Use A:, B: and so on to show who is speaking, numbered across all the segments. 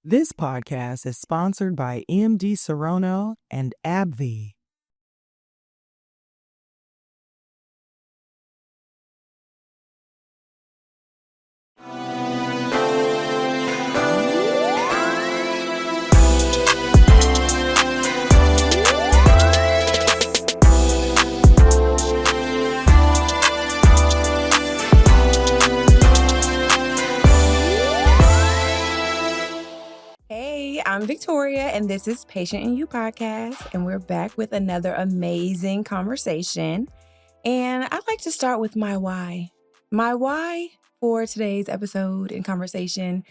A: This podcast is sponsored by MD Serono and AbbVie.
B: Hey, I'm Victoria, and this is Patient and You Podcast, and we're back with another amazing conversation. And I'd like to start with my why. My why for today's episode and conversation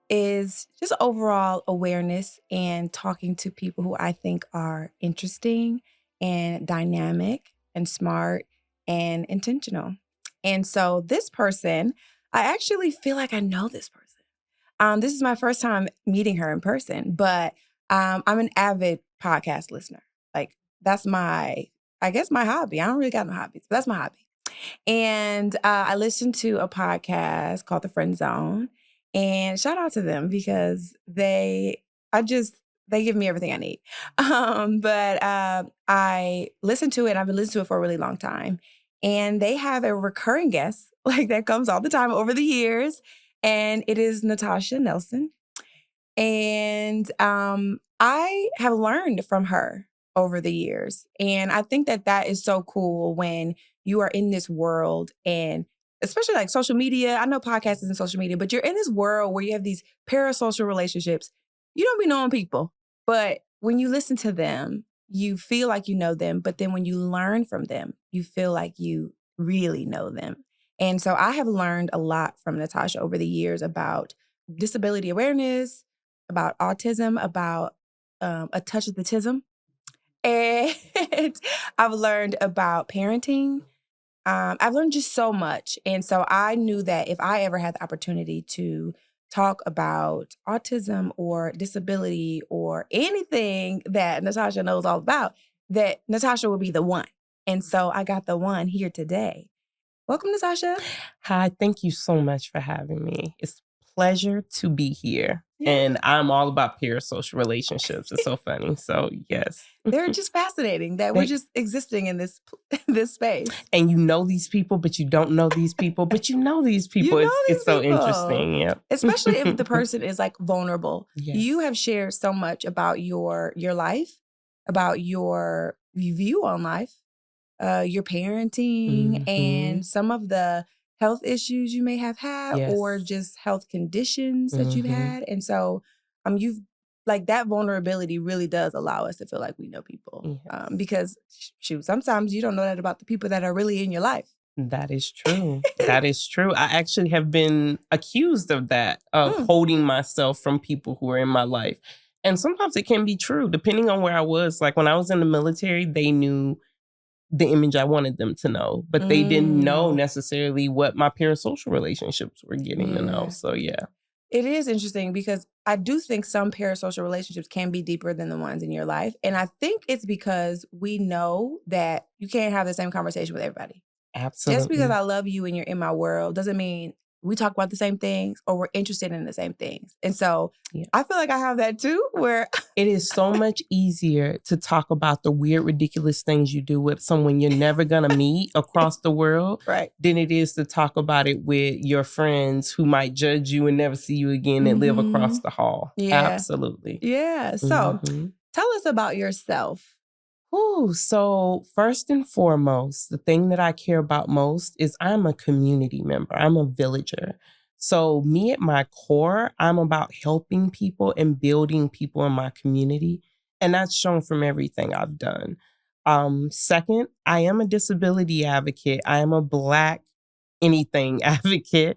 B: is just overall awareness and talking to people who I think are interesting and dynamic and smart and intentional. And so this person, I actually feel like I know this person. This is my first time meeting her in person, but I'm an avid podcast listener. Like that's my hobby. I don't really got no hobbies, but that's my hobby. And I listened to a podcast called The Friend Zone, and shout out to them because they give me everything I need. But I listened to it, and I've been listening to it for a really long time. And they have a recurring guest like that comes all the time over the years. And it is Natasha Nelson. And I have learned from her over the years. And I think that that is so cool when you are in this world, and especially like social media. I know podcasts isn't social media, but you're in this world where you have these parasocial relationships. You don't be knowing people, but when you listen to them, you feel like you know them. But then when you learn from them, you feel like you really know them. And so I have learned a lot from Natasha over the years about disability awareness, about autism, about a touch of the tism. And I've learned about parenting. I've learned just so much. And so I knew that if I ever had the opportunity to talk about autism or disability or anything that Natasha knows all about, that Natasha would be the one. And so I got the one here today. Welcome, Natasha.
C: Hi, thank you so much for having me. It's a pleasure to be here. Yeah. And I'm all about parasocial relationships. It's so funny. So, yes.
B: They're just fascinating that we're just existing in this space.
C: And you know these people, but you don't know these people, but you know these people. It's so interesting. Yeah.
B: Especially if the person is like vulnerable.
C: Yes.
B: You have shared so much about your life, about your view on life. Your parenting and some of the health issues you may have had,
C: yes.
B: or just health conditions that you've had. And so you've like that vulnerability really does allow us to feel like we know people.
C: Yes.
B: Because shoot, sometimes you don't know that about the people that are really in your life.
C: That is true. That is true. I actually have been accused of that, of holding myself from people who are in my life. And sometimes it can be true, depending on where I was. Like when I was in the military, they knew the image I wanted them to know, but they didn't know necessarily what my parasocial relationships were getting to know. So, yeah.
B: It is interesting because I do think some parasocial relationships can be deeper than the ones in your life. And I think it's because we know that you can't have the same conversation with everybody.
C: Absolutely.
B: Just because I love you and you're in my world doesn't mean we talk about the same things or we're interested in the same things. And so I feel like I have that too, where
C: it is so much easier to talk about the weird, ridiculous things you do with someone you're never going to meet across the world,
B: right,
C: than it is to talk about it with your friends who might judge you and never see you again and live across the hall.
B: Yeah.
C: Absolutely.
B: Yeah. So tell us about yourself.
C: So first and foremost, the thing that I care about most is I'm a community member. I'm a villager. So me at my core, I'm about helping people and building people in my community. And that's shown from everything I've done. Second, I am a disability advocate. I am a Black anything advocate.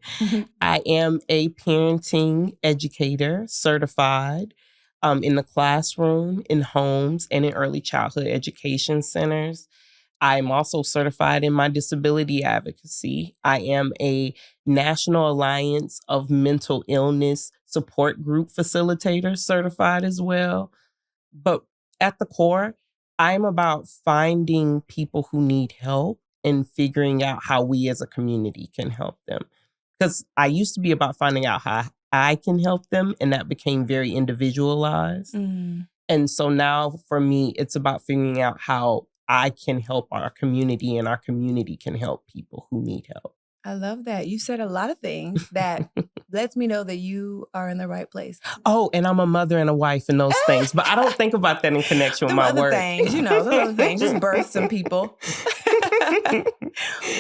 C: I am a parenting educator, certified. In the classroom, in homes, and in early childhood education centers. I'm also certified in my disability advocacy. I am a National Alliance of Mental Illness Support Group facilitator certified as well. But at the core, I'm about finding people who need help and figuring out how we as a community can help them. Because I used to be about finding out I can help them, and that became very individualized.
B: Mm.
C: And so now for me, it's about figuring out how I can help our community and our community can help people who need help.
B: I love that. You said a lot of things that lets me know that you are in the right place.
C: Oh, and I'm a mother and a wife and those things, but I don't think about that in connection with
B: Them
C: my
B: other
C: work.
B: things, those other things, just birth some people.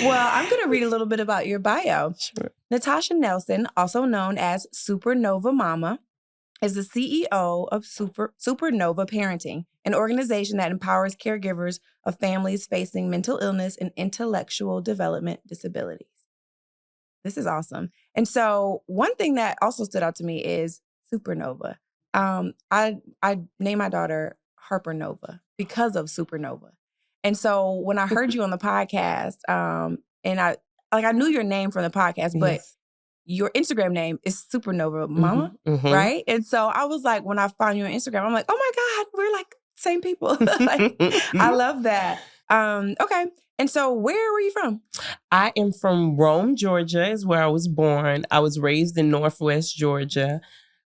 B: Well, I'm going to read a little bit about your bio.
C: Sure.
B: Natasha Nelson, also known as Supernova Momma, is the CEO of Supernova Parenting, an organization that empowers caregivers of families facing mental illness and intellectual development disabilities. This is awesome. And so one thing that also stood out to me is Supernova. I named my daughter Harper Nova because of Supernova. And so when I heard you on the podcast, and I knew your name from the podcast, but
C: Yes.
B: your Instagram name is Supernova Momma,
C: Mm-hmm.
B: right? And so I was like, when I found you on Instagram, I'm like, oh my God, we're like same people. Like, I love that. Okay. And so where were you from?
C: I am from Rome, Georgia, is where I was born. I was raised in Northwest Georgia.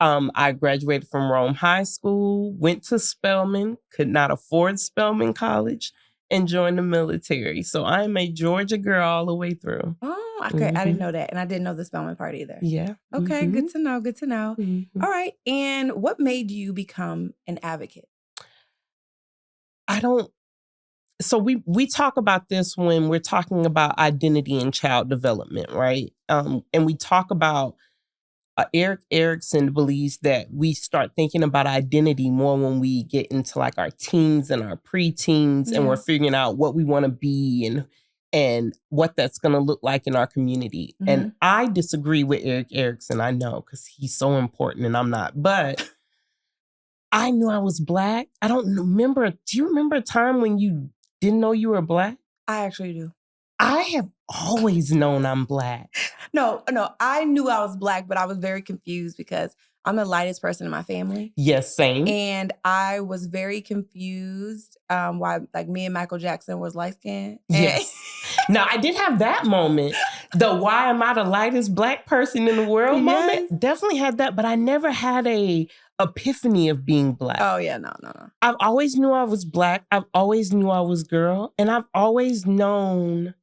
C: I graduated from Rome High School, went to Spelman, could not afford Spelman College, and joined the military. So I am a Georgia girl all the way through.
B: Oh, okay. I didn't know that. And I didn't know the Spelman part either.
C: Yeah.
B: Okay, good to know. Good to know.
C: Mm-hmm.
B: All right. And what made you become an advocate?
C: So we talk about this when we're talking about identity and child development, right? And we talk about Erik Erikson believes that we start thinking about identity more when we get into like our teens and our preteens, and we're figuring out what we want to be and what that's going to look like in our community.
B: Mm-hmm.
C: And I disagree with Erik Erikson, I know, because he's so important and I'm not. But I knew I was Black. I don't remember. Do you remember a time when you didn't know you were Black?
B: I actually do.
C: I have always known I'm Black.
B: No, I knew I was Black, but I was very confused because I'm the lightest person in my family.
C: Yes, same.
B: And I was very confused why, like, me and Michael Jackson was light skinned.
C: Yes. Now, I did have that moment. The why am I the lightest Black person in the world moment. Definitely had that, but I never had a epiphany of being Black.
B: Oh, yeah, no.
C: I've always knew I was Black. I've always knew I was girl. And I've always known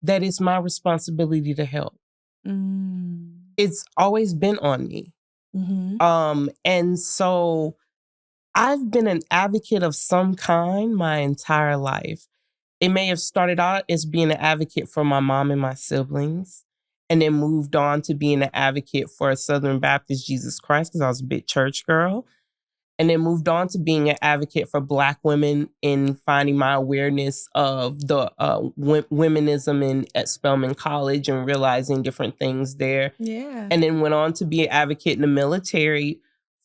C: that it's my responsibility to help.
B: Mm.
C: It's always been on me.
B: Mm-hmm.
C: And so I've been an advocate of some kind my entire life. It may have started out as being an advocate for my mom and my siblings, and then moved on to being an advocate for Southern Baptist Jesus Christ because I was a big church girl. And then moved on to being an advocate for Black women in finding my awareness of the womenism at Spelman College and realizing different things there.
B: Yeah.
C: And then went on to be an advocate in the military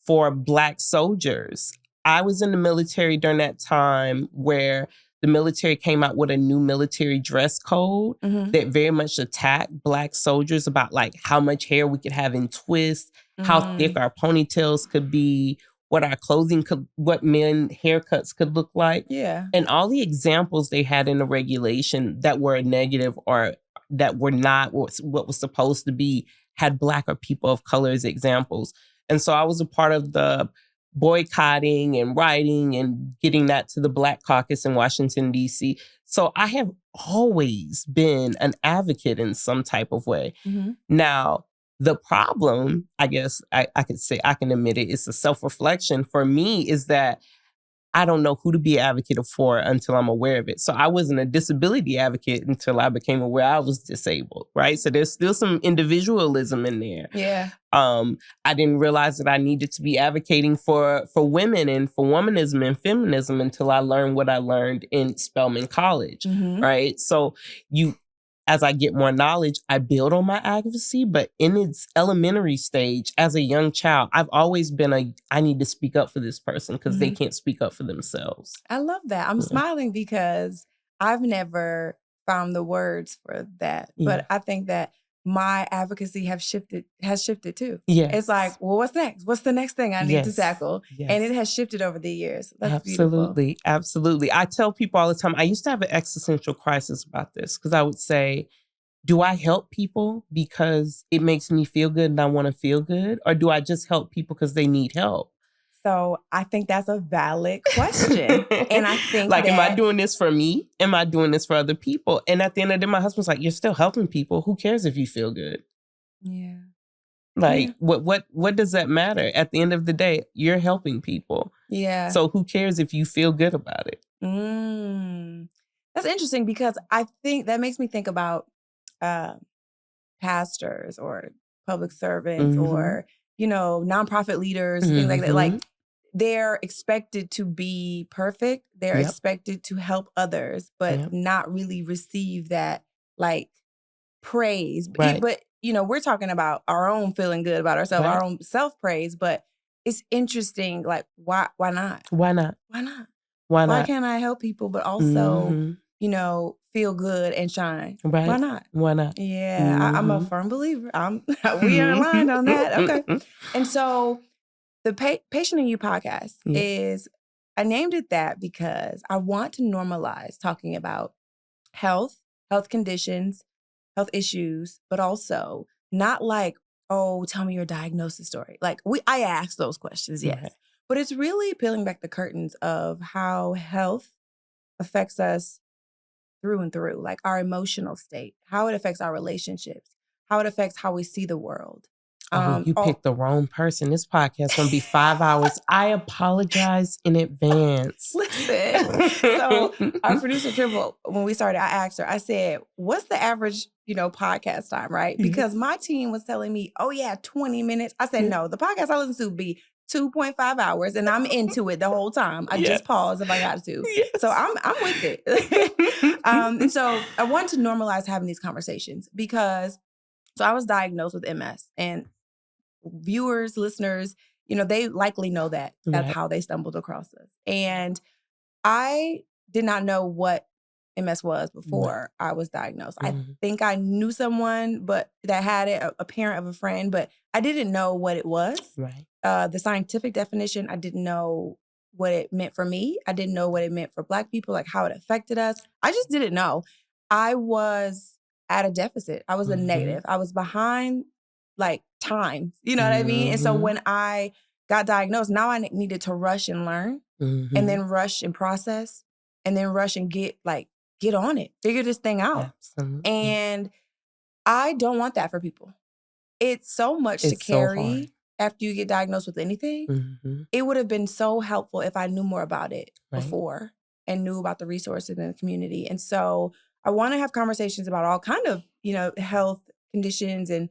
C: for Black soldiers. I was in the military during that time where the military came out with a new military dress code that very much attacked Black soldiers about like how much hair we could have in twists, how thick our ponytails could be, what our clothing could, what men haircuts could look like.
B: Yeah.
C: And all the examples they had in the regulation that were negative or that were not what was supposed to be had Black or people of color as examples. And so I was a part of the boycotting and writing and getting that to the Black Caucus in Washington, D.C. So I have always been an advocate in some type of way.
B: Mm-hmm.
C: Now, the problem, I guess I could say, I can admit it, it's a self-reflection for me, is that I don't know who to be an advocate for until I'm aware of it. So I wasn't a disability advocate until I became aware I was disabled, right? So there's still some individualism in there.
B: Yeah.
C: I didn't realize that I needed to be advocating for women and for womanism and feminism until I learned what I learned in Spelman College, right? So as I get more knowledge, I build on my advocacy, but in its elementary stage, as a young child, I've always been I need to speak up for this person because they can't speak up for themselves.
B: I love that. I'm smiling because I've never found the words for that.
C: Yeah.
B: But I think that my advocacy has shifted too.
C: Yes.
B: It's like, well, what's next? What's the next thing I need to tackle?
C: Yes.
B: And it has shifted over the years. That's
C: Absolutely.
B: beautiful.
C: Absolutely. I tell people all the time, I used to have an existential crisis about this because I would say, Do I help people because it makes me feel good and I want to feel good? Or do I just help people because they need help?
B: So I think that's a valid question. And I think
C: like,
B: that,
C: am I doing this for me? Am I doing this for other people? And at the end of the day, my husband's like, you're still helping people. Who cares if you feel good?
B: Yeah.
C: Like, what does that matter? At the end of the day, you're helping people.
B: Yeah.
C: So who cares if you feel good about it?
B: That's interesting because I think that makes me think about pastors or public servants or, nonprofit leaders, things like that. Like, they're expected to be perfect. They're expected to help others, but not really receive that, like, praise.
C: Right.
B: But, we're talking about our own feeling good about ourselves, our own self-praise. But it's interesting, like, why not?
C: Why not?
B: Why not?
C: Why not?
B: Why can't I help people, but also, feel good and shine?
C: Right.
B: Why not?
C: Why not?
B: Yeah, I'm a firm believer. We are aligned on that. Okay. And so the Patient in You podcast is, I named it that because I want to normalize talking about health conditions, health issues, but also not like, oh, tell me your diagnosis story. Like, I ask those questions, yes. Right. But it's really peeling back the curtains of how health affects us through and through, like our emotional state, how it affects our relationships, how it affects how we see the world.
C: You picked the wrong person. This podcast is going to be 5 hours. I apologize in advance.
B: Listen, so our producer, Trimble, when we started, I asked her, I said, what's the average, podcast time, right? Because my team was telling me, oh yeah, 20 minutes. I said, no, the podcast I listen to would be 2.5 hours and I'm into it the whole time. I just pause if I got to. Yes. So I'm with it. And so I wanted to normalize having these conversations because, so I was diagnosed with MS, and viewers, listeners, they likely know that. That's how they stumbled across us. And I did not know what MS was before I was diagnosed. I think I knew someone that had it, a parent of a friend, but I didn't know what it was. Right. The scientific definition, I didn't know what it meant for me. I didn't know what it meant for Black people, like how it affected us. I just didn't know. I was at a deficit. I was a negative. I was behind, like, time. You know what I mean? And so when I got diagnosed, now I needed to rush and learn, and then rush and process, and then rush and get on it, figure this thing out. Absolutely. And I don't want that for people. It's so much to carry after you get diagnosed with anything. It would have been so helpful if I knew more about it before and knew about the resources in the community. And so I want to have conversations about all kind of, health conditions and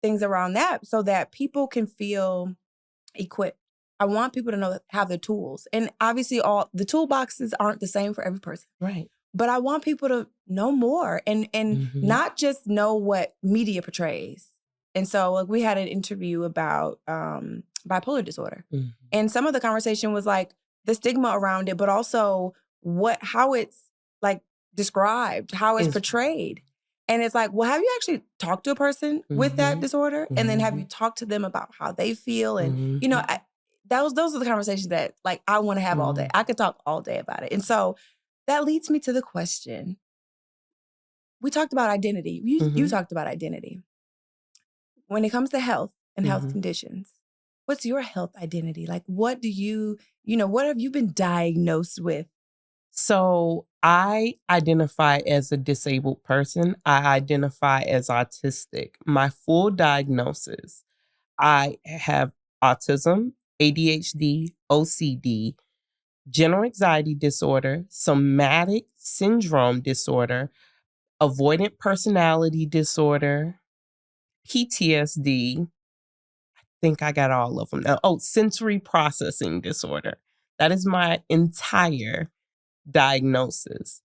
B: things around that so that people can feel equipped. I want people to have the tools. And obviously all the toolboxes aren't the same for every person. Right. But I want people to know more and not just know what media portrays. And so we had an interview about bipolar disorder. And some of the conversation was like the stigma around it, but also how it's like described, how it's portrayed. And it's like, well, have you actually talked to a person with that disorder? And then have you talked to them about how they feel? And, those are the conversations that, like, I want to have all day. I could talk all day about it. And so that leads me to the question. We talked about identity. You talked about identity. When it comes to health and health conditions, what's your health identity? Like, what do what have you been diagnosed with?
C: So I identify as a disabled person. I identify as autistic. My full diagnosis, I have autism, ADHD, OCD, general anxiety disorder, somatic syndrome disorder, avoidant personality disorder, PTSD. I think I got all of them now. Oh, sensory processing disorder. That is my entire diagnosis.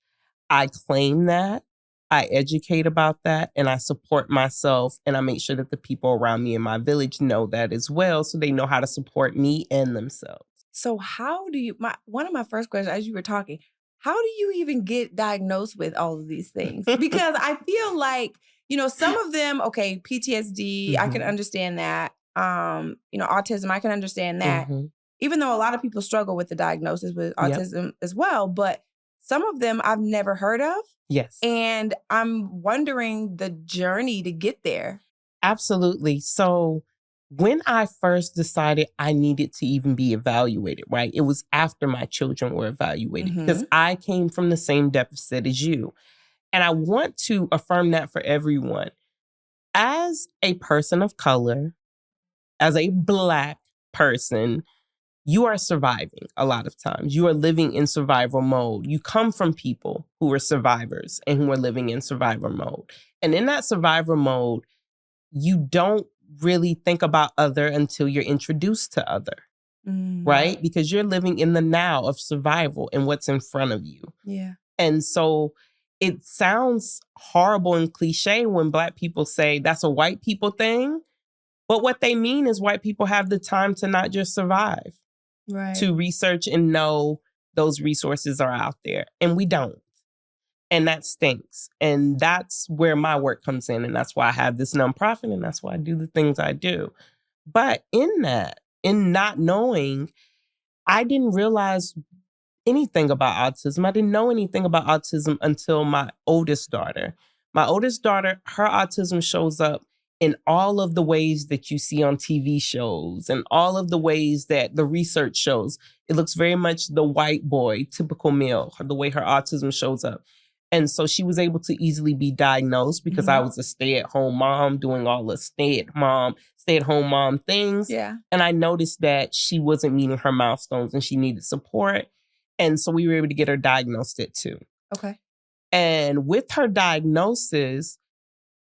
C: I claim that, I educate about that, and I support myself, and I make sure that the people around me in my village know that as well, so they know how to support me and themselves.
B: So how do you, one of my first questions as you were talking, how do you even get diagnosed with all of these things? Because I feel like, some of them, okay, PTSD, I can understand that. Autism, I can understand that. Even though a lot of people struggle with the diagnosis with autism as well, but some of them I've never heard of.
C: Yes.
B: And I'm wondering the journey to get there.
C: Absolutely. So when I first decided I needed to even be evaluated, right? It was after my children were evaluated because I came from the same deficit as you. And I want to affirm that for everyone. As a person of color, as a Black person, you are surviving a lot of times. You are living in survival mode. You come from people who are survivors and who are living in survival mode. And in that survival mode, you don't really think about other until you're introduced to other, right? Because you're living in the now of survival and what's in front of you.
B: Yeah.
C: And so it sounds horrible and cliche when Black people say that's a white people thing. But what they mean is white people have the time to not just survive,
B: Right.
C: to research and know those resources are out there. And we don't. And that stinks. And that's where my work comes in. And that's why I have this nonprofit. And that's why I do the things I do. But in that, in not knowing, I didn't realize anything about autism. I didn't know anything about autism until my oldest daughter. My oldest daughter, her autism shows up in all of the ways that you see on TV shows and all of the ways that the research shows. It looks very much the white boy, typical male, the way her autism shows up. And so she was able to easily be diagnosed because I was a stay-at-home mom doing all the stay-at-home mom things.
B: Yeah.
C: And I noticed that she wasn't meeting her milestones and she needed support. And so we were able to get her diagnosed at 2.
B: Okay.
C: And with her diagnosis,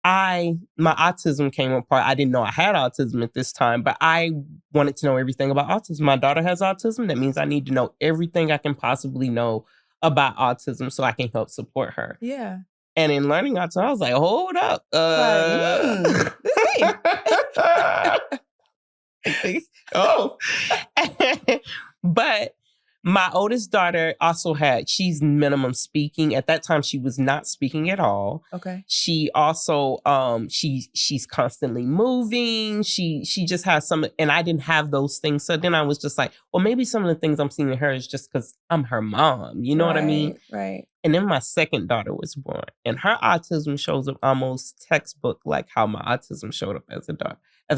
C: my autism came apart. I didn't know I had autism at this time, but I wanted to know everything about autism. My daughter has autism. That means I need to know everything I can possibly know about autism so I can help support her.
B: Yeah.
C: And in learning autism, I was like, hold up. But my oldest daughter also she's minimum speaking. At that time, she was not speaking at all.
B: Okay.
C: She also, she's constantly moving. She just has some, and I didn't have those things. So then I was just like, well, maybe some of the things I'm seeing in her is just because I'm her mom. You know what I mean?
B: Right.
C: And then my second daughter was born, and her autism shows up almost textbook like how my autism showed up as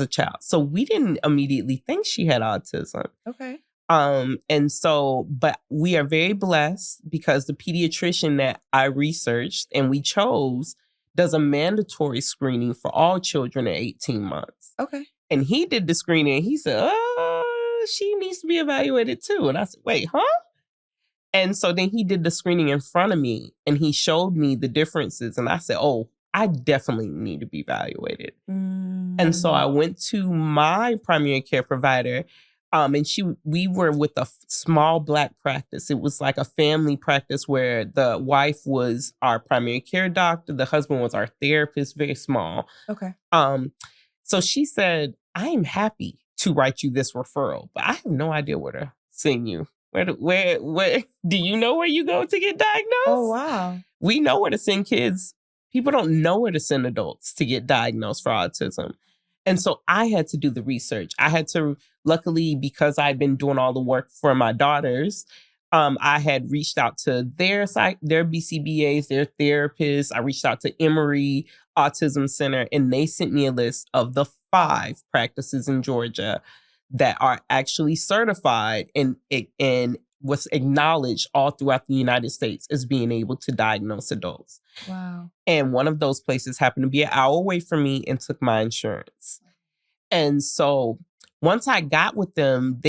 C: a child. So we didn't immediately think she had autism.
B: Okay.
C: And so, but we are very blessed because the pediatrician that I researched and we chose does a mandatory screening for all children at 18 months.
B: Okay.
C: And he did the screening and he said, she needs to be evaluated too. And I said, wait, huh? And so then he did the screening in front of me and he showed me the differences. And I said, oh, I definitely need to be evaluated. And so I went to my primary care provider. And we were with a small Black practice. It was like a family practice where the wife was our primary care doctor. The husband was our therapist, very small.
B: Okay.
C: So she said, I am happy to write you this referral, but I have no idea where to send you. Where do you know where you go to get diagnosed?
B: Oh, wow.
C: We know where to send kids. People don't know where to send adults to get diagnosed for autism. And so I had to do the research. I had to, luckily, because I'd been doing all the work for my daughters, I had reached out to their BCBAs, their therapists. I reached out to Emory Autism Center, and they sent me a list of the 5 practices in Georgia that are actually certified and was acknowledged all throughout the United States as being able to diagnose adults.
B: Wow.
C: And one of those places happened to be an hour away from me and took my insurance. And so once I got with them,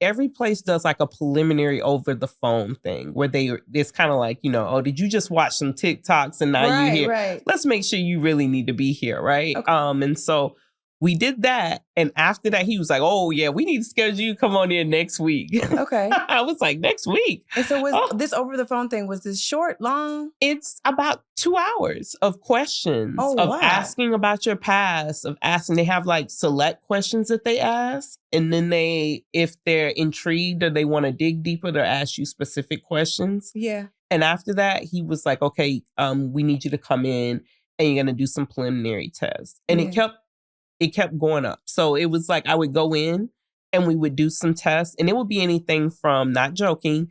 C: every place does like a preliminary over the phone thing where it's kind of like, oh, did you just watch some TikToks and now you're here?
B: Right.
C: Let's make sure you really need to be here, right?
B: Okay.
C: And so we did that. And after that, he was like, oh, yeah, we need to schedule you. Come on in next week.
B: Okay.
C: I was like, next week.
B: And so this over the phone thing, was this short, long?
C: It's about 2 hours of questions, asking about your past, they have like select questions that they ask. And then if they're intrigued or they want to dig deeper, they'll ask you specific questions.
B: Yeah.
C: And after that, he was like, okay, we need you to come in and you're going to do some preliminary tests. And it kept going up. So it was like I would go in and we would do some tests and it would be anything from, not joking,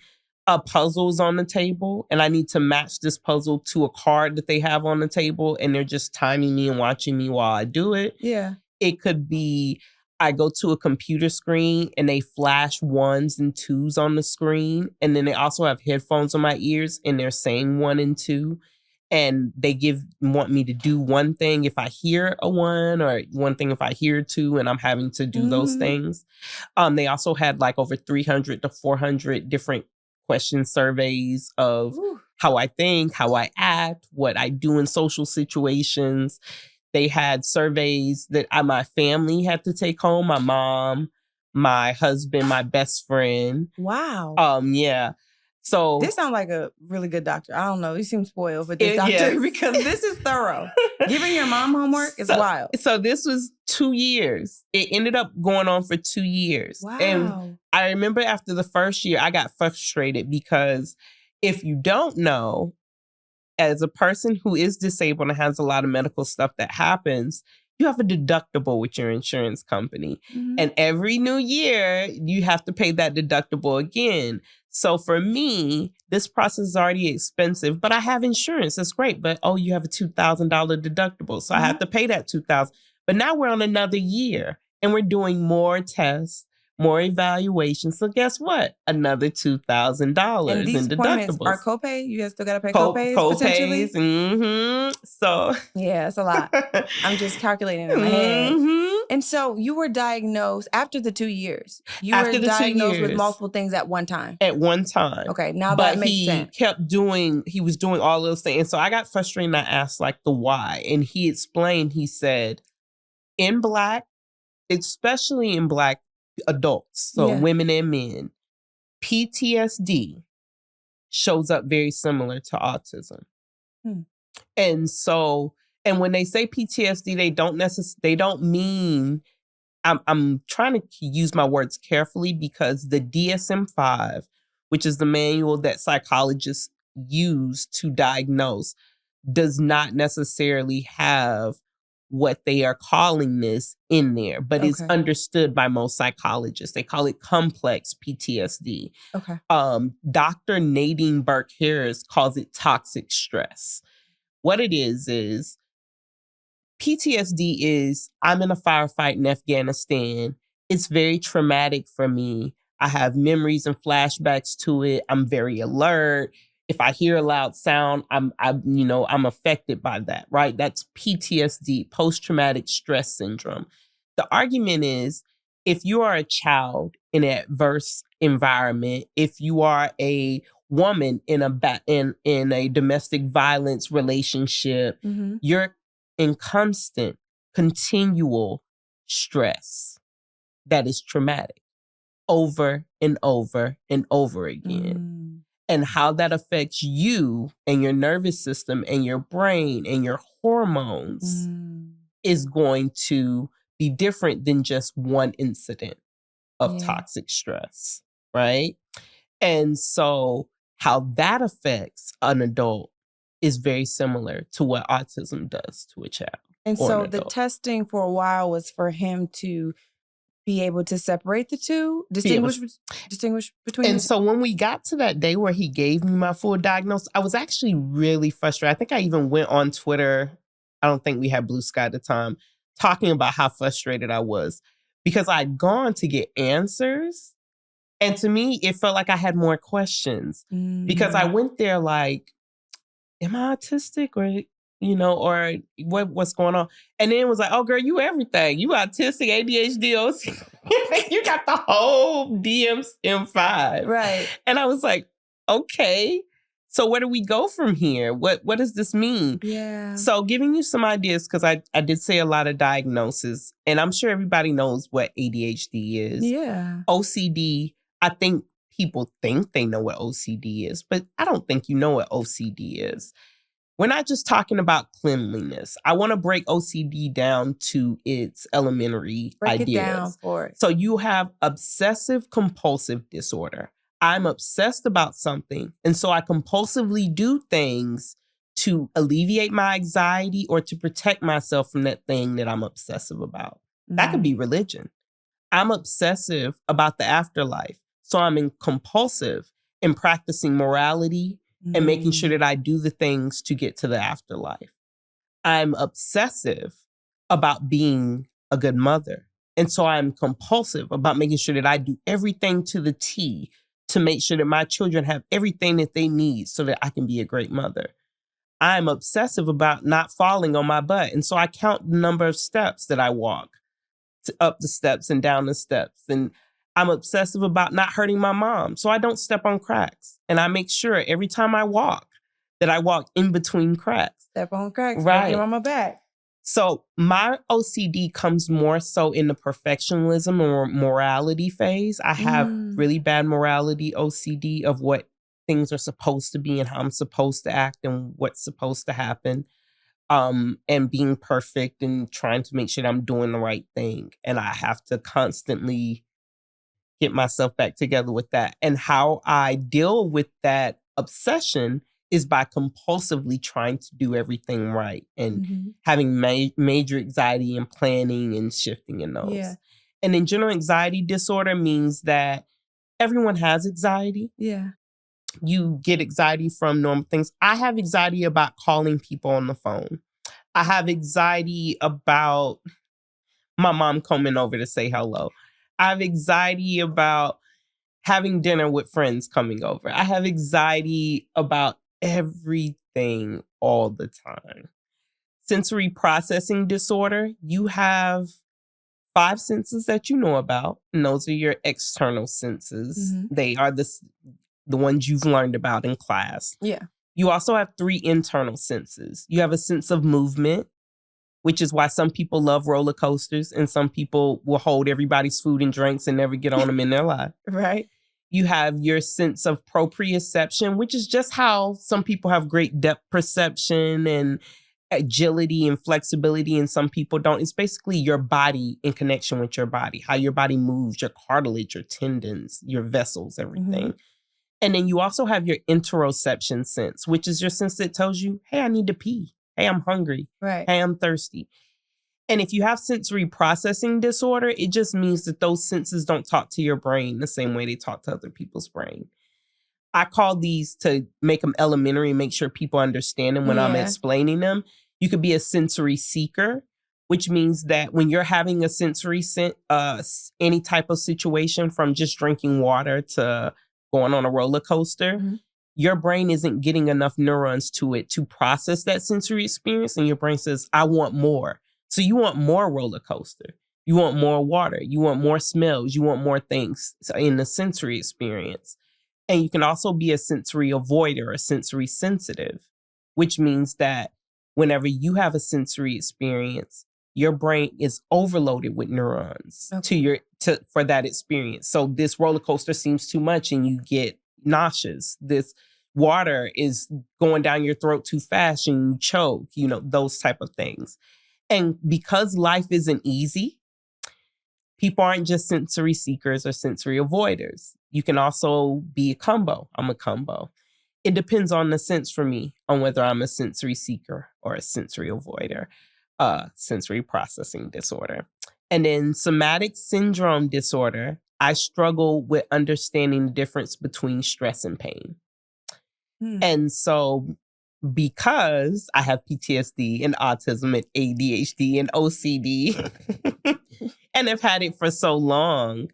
C: a puzzle's on the table and I need to match this puzzle to a card that they have on the table and they're just timing me and watching me while I do it.
B: Yeah.
C: It could be I go to a computer screen and they flash 1s and 2s on the screen. And then they also have headphones on my ears and they're saying 1 and 2. And they want me to do one thing if I hear a 1 or one thing if I hear 2 and I'm having to do those things. They also had like over 300 to 400 different question surveys of how I think, how I act, what I do in social situations. They had surveys that my family had to take home, my mom, my husband, my best friend.
B: Wow.
C: Yeah. So
B: this sounds like a really good doctor. I don't know. You seem spoiled with this doctor because this is thorough. Giving your mom homework is wild.
C: So this was 2 years. It ended up going on for 2 years.
B: Wow.
C: And I remember after the first year, I got frustrated because if you don't know, as a person who is disabled and has a lot of medical stuff that happens, you have a deductible with your insurance company. And every new year, you have to pay that deductible again. So for me, this process is already expensive, but I have insurance. That's great. But, you have a $2,000 deductible. So I have to pay that $2,000. But now we're on another year and we're doing more tests, more evaluations. So guess what? Another $2,000 in deductibles.
B: And these appointments are copay? You guys still got to pay copays potentially?
C: So
B: yeah, it's a lot. I'm just calculating in my head. And so you were diagnosed after the 2 years. You were diagnosed with multiple things at one time.
C: At one time.
B: Okay, now that makes sense.
C: He was doing all those things. And so I got frustrated and I asked like the why. And he explained, he said, in Black, especially in Black adults, so women and men, PTSD shows up very similar to autism. And when they say PTSD, they don't mean, I'm trying to use my words carefully because the DSM-5, which is the manual that psychologists use to diagnose, does not necessarily have what they are calling this in there, but it's understood by most psychologists. They call it complex PTSD. Dr. Nadine Burke-Harris calls it toxic stress. What it is PTSD is, I'm in a firefight in Afghanistan. It's very traumatic for me. I have memories and flashbacks to it. I'm very alert. If I hear a loud sound, I'm affected by that, right? That's PTSD, post-traumatic stress syndrome. The argument is, if you are a child in an adverse environment, if you are a woman in a domestic violence relationship, you're in constant, continual stress that is traumatic over and over and over again. And how that affects you and your nervous system and your brain and your hormones is going to be different than just one incident of toxic stress, right? And so how that affects an adult is very similar to what autism does to a child.
B: And so the testing for a while was for him to be able to separate the two, distinguish between
C: And so when we got to that day where he gave me my full diagnosis, I was actually really frustrated. I think I even went on Twitter. I don't think we had Blue Sky at the time, talking about how frustrated I was because I'd gone to get answers. And to me, it felt like I had more questions because I went there like, am I autistic or what's going on? And then it was like, oh, girl, you everything. You autistic, ADHD, OCD. You got the whole DSM-5.
B: Right.
C: And I was like, okay, so where do we go from here? What does this mean?
B: Yeah.
C: So giving you some ideas, because I did say a lot of diagnoses, and I'm sure everybody knows what ADHD is.
B: Yeah.
C: OCD, I think people think they know what OCD is, but I don't think you know what OCD is. We're not just talking about cleanliness. I want to break OCD down to its elementary ideas.
B: Break it down for it.
C: So you have obsessive compulsive disorder. I'm obsessed about something, and so I compulsively do things to alleviate my anxiety or to protect myself from that thing that I'm obsessive about. That could be religion. I'm obsessive about the afterlife, so I'm compulsive and practicing morality and making sure that I do the things to get to the afterlife. I'm obsessive about being a good mother. And so I'm compulsive about making sure that I do everything to the T to make sure that my children have everything that they need so that I can be a great mother. I'm obsessive about not falling on my butt. And so I count the number of steps that I walk, up the steps and down the steps. And I'm obsessive about not hurting my mom. So I don't step on cracks. And I make sure every time I walk that I walk in between cracks.
B: Step on cracks,
C: right?
B: Get on my back.
C: So my OCD comes more so in the perfectionism or morality phase. I have really bad morality OCD of what things are supposed to be and how I'm supposed to act and what's supposed to happen. And being perfect and trying to make sure that I'm doing the right thing. And I have to constantly get myself back together with that. And how I deal with that obsession is by compulsively trying to do everything right and having major anxiety and planning and shifting in those.
B: Yeah.
C: And then general anxiety disorder means that everyone has anxiety.
B: Yeah.
C: You get anxiety from normal things. I have anxiety about calling people on the phone. I have anxiety about my mom coming over to say hello. I have anxiety about having dinner with friends coming over. I have anxiety about everything all the time. Sensory processing disorder, you have 5 senses that you know about, and those are your external senses. They are the ones you've learned about in class.
B: Yeah.
C: You also have 3 internal senses. You have a sense of movement, which is why some people love roller coasters and some people will hold everybody's food and drinks and never get on them in their life.
B: Right.
C: You have your sense of proprioception, which is just how some people have great depth perception and agility and flexibility, and some people don't. It's basically your body in connection with your body, how your body moves, your cartilage, your tendons, your vessels, everything. And then you also have your interoception sense, which is your sense that tells you, hey, I need to pee. Hey, I'm hungry.
B: Right.
C: Hey, I'm thirsty. And if you have sensory processing disorder, it just means that those senses don't talk to your brain the same way they talk to other people's brain. I call these, to make them elementary and make sure people understand them when I'm explaining them. You could be a sensory seeker, which means that when you're having a sensory any type of situation, from just drinking water to going on a roller coaster, your brain isn't getting enough neurons to it to process that sensory experience. And your brain says, I want more. So you want more roller coaster. You want more water. You want more smells. You want more things in the sensory experience. And you can also be a sensory avoider, a sensory sensitive, which means that whenever you have a sensory experience, your brain is overloaded with neurons for that experience. So this roller coaster seems too much and you get nauseous. This water is going down your throat too fast and you choke, those type of things. And because life isn't easy, people aren't just sensory seekers or sensory avoiders. You can also be a combo. I'm a combo. It depends on the sense for me on whether I'm a sensory seeker or a sensory avoider. Sensory processing disorder. And then somatic syndrome disorder, I struggle with understanding the difference between stress and pain. And so because I have PTSD and autism and ADHD and OCD and have had it for so long,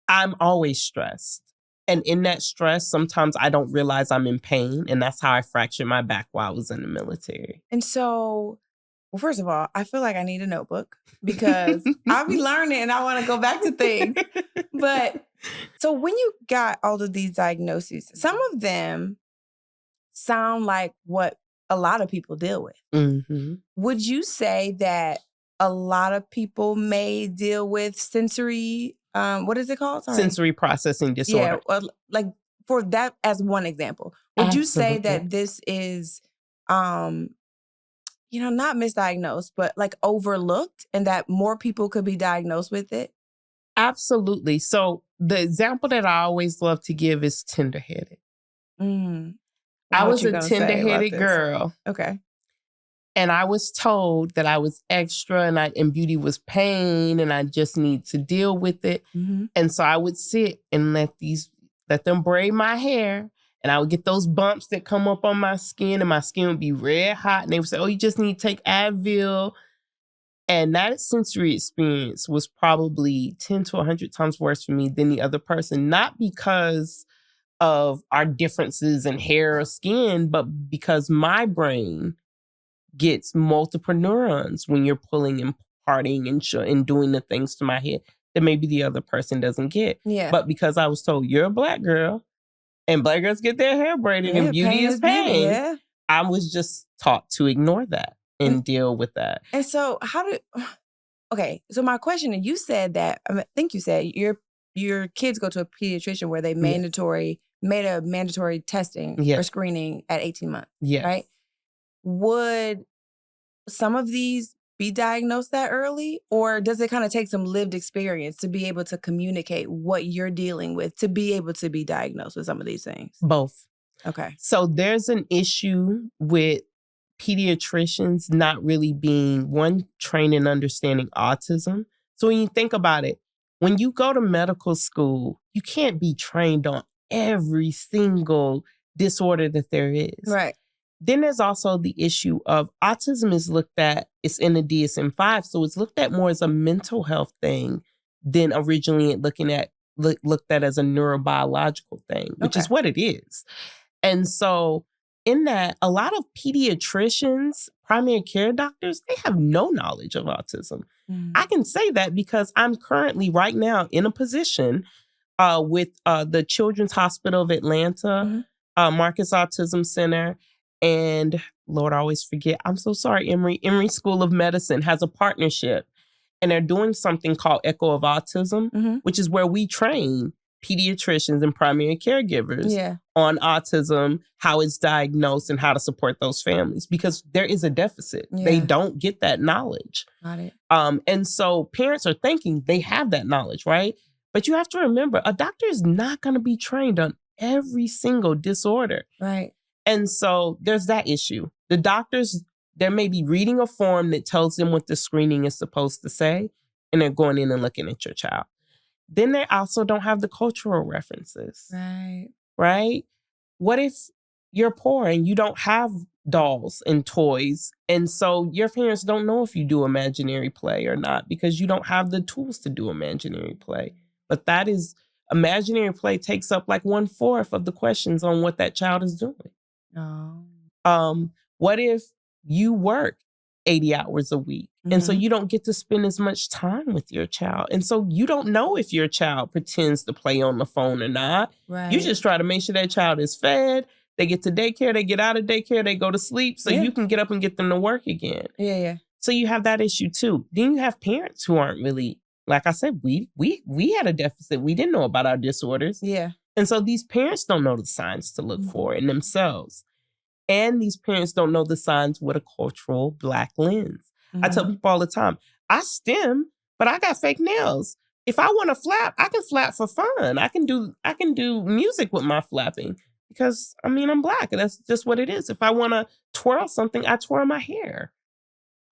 C: I'm always stressed. And in that stress, sometimes I don't realize I'm in pain. And that's how I fractured my back while I was in the military.
B: And so, well, first of all, I feel like I need a notebook because I'll be learning and I want to go back to things. But so when you got all of these diagnoses, some of them sound like what a lot of people deal with. Would you say that a lot of people may deal with sensory, what is it called? Sorry.
C: Sensory processing disorder.
B: Yeah, like for that as one example. Would you say that this is, not misdiagnosed, but like overlooked and that more people could be diagnosed with it?
C: Absolutely. So the example that I always love to give is tender-headed. I was a tender-headed girl.
B: Okay.
C: And I was told that I was extra and beauty was pain and I just need to deal with it. And so I would sit and let these let them braid my hair, and I would get those bumps that come up on my skin, and my skin would be red hot. And they would say, oh, you just need to take Advil. And that sensory experience was probably 10 to 100 times worse for me than the other person, not because of our differences in hair or skin, but because my brain gets multiple neurons when you're pulling and parting and doing the things to my head that maybe the other person doesn't get.
B: Yeah.
C: But because I was told you're a Black girl and Black girls get their hair braided and beauty is pain,
B: beauty, yeah.
C: I was just taught to ignore that and deal with that.
B: And so okay, so my question, and you said that, I think you said your kids go to a pediatrician where they made a mandatory testing or screening at 18 months, right? Would some of these be diagnosed that early, or does it kind of take some lived experience to be able to communicate what you're dealing with to be able to be diagnosed with some of these things?
C: Both.
B: Okay.
C: So there's an issue with pediatricians not really being, one, trained in understanding autism. So when you think about it, when you go to medical school, you can't be trained on every single disorder that there is.
B: Right.
C: Then there's also the issue of autism is looked at, it's in the DSM-5, so it's looked at more as a mental health thing than originally looked at as a neurobiological thing, which is what it is. And so in that, a lot of pediatricians, primary care doctors, they have no knowledge of autism. I can say that because I'm currently right now in a position with the Children's Hospital of Atlanta, Marcus Autism Center, and Lord, I always forget. I'm so sorry, Emory. Emory School of Medicine has a partnership, and they're doing something called Echo of Autism, which is where we train pediatricians and primary caregivers on autism, how it's diagnosed, and how to support those families, because there is a deficit. They don't get that knowledge.
B: Got it.
C: And so parents are thinking they have that knowledge, right? But you have to remember, a doctor is not going to be trained on every single disorder.
B: Right.
C: And so there's that issue. The doctors, they may be reading a form that tells them what the screening is supposed to say, and they're going in and looking at your child. Then they also don't have the cultural references.
B: Right.
C: Right? What if you're poor and you don't have dolls and toys, and so your parents don't know if you do imaginary play or not because you don't have the tools to do imaginary play? But that is, imaginary play takes up like 1/4 of the questions on what that child is doing. What if you work 80 hours a week, and so you don't get to spend as much time with your child, and so you don't know if your child pretends to play on the phone or not.
B: Right.
C: You just try to make sure that child is fed, they get to daycare, they get out of daycare, they go to sleep, so you can get up and get them to work again. So you have that issue too. Then you have parents who aren't really, like I said, we had a deficit. We didn't know about our disorders. And so these parents don't know the signs to look for in themselves. And these parents don't know the signs with a cultural Black lens. I tell people all the time, I STEM, but I got fake nails. If I want to flap, I can flap for fun. I can do music with my flapping because, I mean, I'm Black. And that's just what it is. If I want to twirl something, I twirl my hair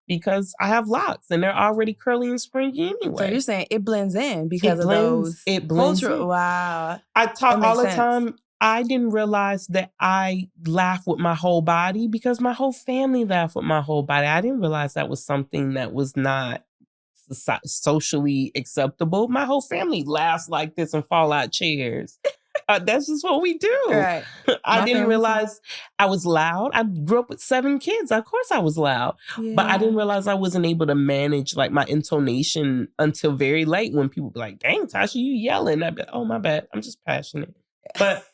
C: because I have locks and they're already curly and springy anyway.
B: So you're saying it blends in because of those cultural. Wow.
C: I talk all the time. I didn't realize that I laugh with my whole body because my whole family laughed with my whole body. I didn't realize that was something that was not socially acceptable. My whole family laughs like this and fall out chairs. That's just what we do.
B: Right.
C: I didn't realize I was loud. I grew up with 7 kids. Of course I was loud. But I didn't realize I wasn't able to manage like my intonation until very late when people be like, dang, Tasha, you yelling. I'd be like, oh, my bad. I'm just passionate. But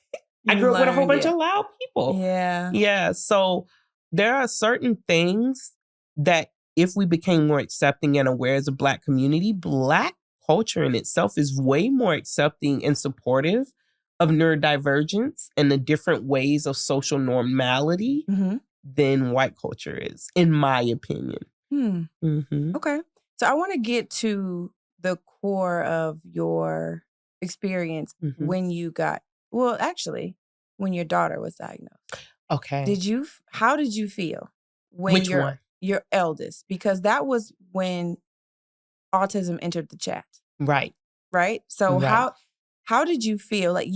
C: I grew up with a whole bunch of loud people. Yeah. So there are certain things that if we became more accepting and aware as a Black community, Black culture in itself is way more accepting and supportive of neurodivergence and the different ways of social normality than white culture is, in my opinion.
B: Okay. So I want to get to the core of your experience when you got, well, actually, when your daughter was diagnosed.
C: Okay.
B: How did you feel when
C: Which one?
B: Your eldest? Because that was when autism entered the chat.
C: Right.
B: Right? So how did you feel? Like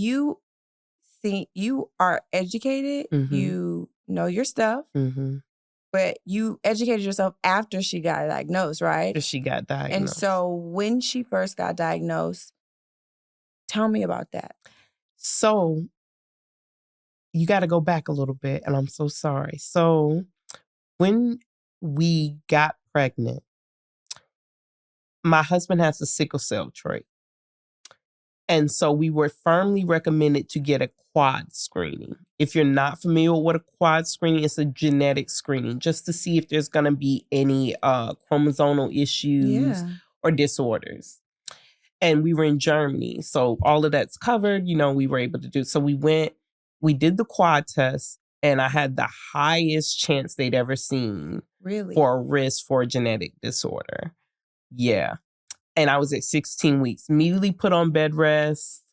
B: you are educated, you know your stuff, but you educated yourself after she got diagnosed, right?
C: After she got diagnosed.
B: And so when she first got diagnosed, tell me about that.
C: So you got to go back a little bit, and I'm so sorry. So when we got pregnant, my husband has a sickle cell trait. And so we were firmly recommended to get a quad screening. If you're not familiar with what a quad screening is, a genetic screening, just to see if there's going to be any chromosomal issues or disorders. And we were in Germany. So all of that's covered, we were able to do. So we did the quad test, and I had the highest chance they'd ever seen for a risk for a genetic disorder. Yeah. And I was at 16 weeks, immediately put on bed rest,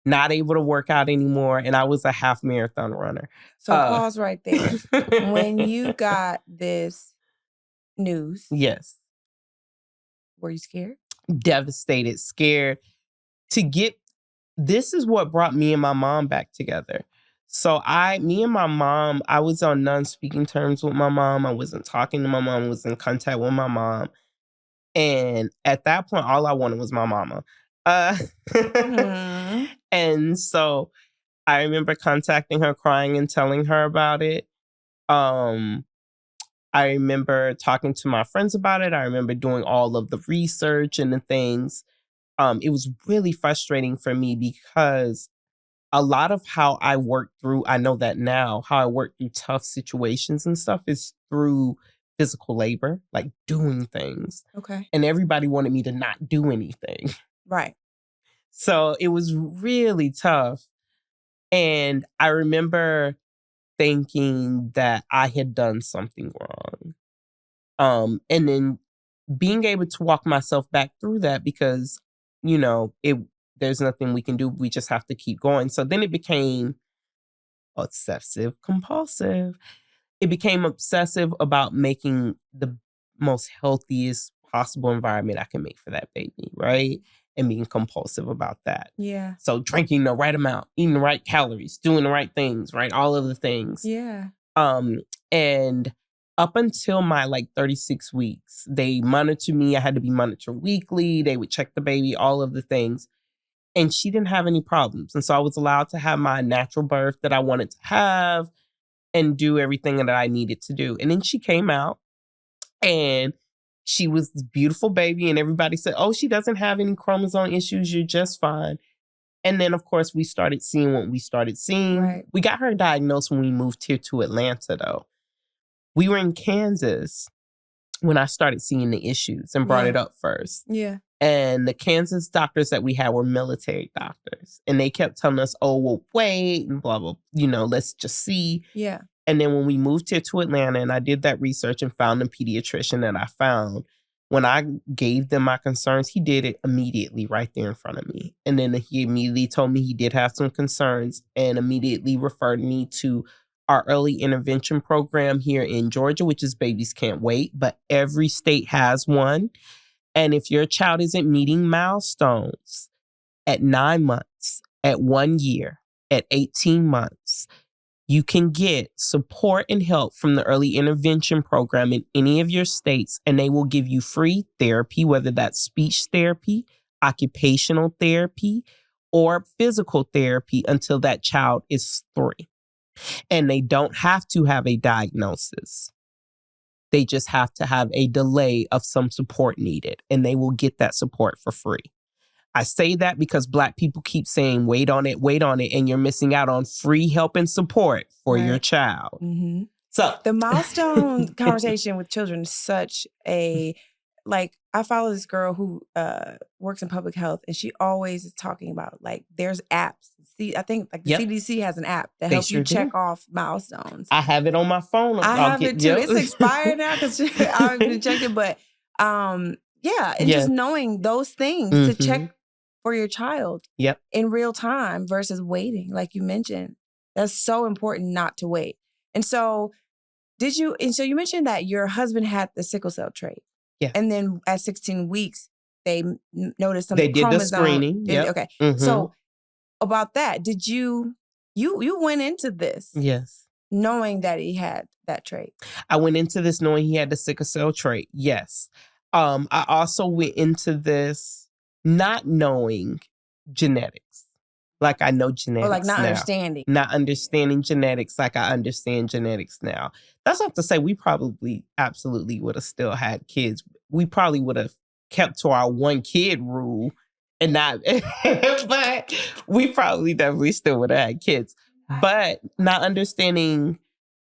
C: not able to work out anymore. And I was a half marathon runner.
B: So pause right there. When you got this news.
C: Yes.
B: Were you scared?
C: Devastated, scared. This is what brought me and my mom back together. So me and my mom, I was on non-speaking terms with my mom. I wasn't talking to my mom, I was in contact with my mom. And at that point, all I wanted was my mama. And so I remember contacting her, crying and telling her about it. I remember talking to my friends about it. I remember doing all of the research and the things. It was really frustrating for me because a lot of how I worked through, I know that now, how I work through tough situations and stuff is through physical labor, like doing things.
B: Okay.
C: And everybody wanted me to not do anything.
B: Right.
C: So it was really tough. And I remember thinking that I had done something wrong. And then being able to walk myself back through that because, there's nothing we can do. We just have to keep going. So then it became obsessive compulsive. It became obsessive about making the most healthiest possible environment I can make for that baby, right? And being compulsive about that.
B: Yeah.
C: So drinking the right amount, eating the right calories, doing the right things, right? All of the things.
B: Yeah.
C: And up until my 36 weeks, they monitored me. I had to be monitored weekly. They would check the baby, all of the things. And she didn't have any problems. And so I was allowed to have my natural birth that I wanted to have and do everything that I needed to do. And then she came out and she was this beautiful baby. And everybody said, oh, she doesn't have any chromosome issues. You're just fine. And then, of course, we started seeing what we started seeing.
B: Right.
C: We got her diagnosed when we moved here to Atlanta, though. We were in Kansas when I started seeing the issues and brought it up first.
B: Yeah.
C: And the Kansas doctors that we had were military doctors. And they kept telling us, oh, well, wait, and blah, blah, let's just see.
B: Yeah.
C: And then when we moved here to Atlanta and I did that research and found the pediatrician that I found, when I gave them my concerns, he did it immediately right there in front of me. And then he immediately told me he did have some concerns and immediately referred me to our early intervention program here in Georgia, which is Babies Can't Wait, but every state has one. And if your child isn't meeting milestones at 9 months, at 1 year, at 18 months, you can get support and help from the early intervention program in any of your states, and they will give you free therapy, whether that's speech therapy, occupational therapy, or physical therapy until that child is 3. And they don't have to have a diagnosis. They just have to have a delay of some support needed, and they will get that support for free. I say that because Black people keep saying, wait on it, and you're missing out on free help and support for your child.
B: Mm-hmm.
C: So
B: the milestone conversation with children is such a, I follow this girl who works in public health, and she always is talking about, there's apps. See, I think the CDC has an app that helps you check off milestones.
C: I have it on my phone.
B: I have it too. It's expired now because I haven't checked it, but just knowing those things to check for your child in real time versus waiting, like you mentioned. That's so important not to wait. And so you mentioned that your husband had the sickle cell trait. Yeah. And then at 16 weeks, they noticed some chromosome.
C: They did the screening.
B: Okay. So about that, did you You went into this
C: Yes.
B: knowing that he had that trait.
C: I went into this knowing he had the sickle cell trait. Yes. I also went into this not knowing genetics. Like I know genetics
B: Or like not
C: now.
B: understanding.
C: Not understanding genetics like I understand genetics now. That's not to say we probably absolutely would have still had kids. We probably would have kept to our 1 kid rule and not, but we probably definitely still would have had kids. But not understanding,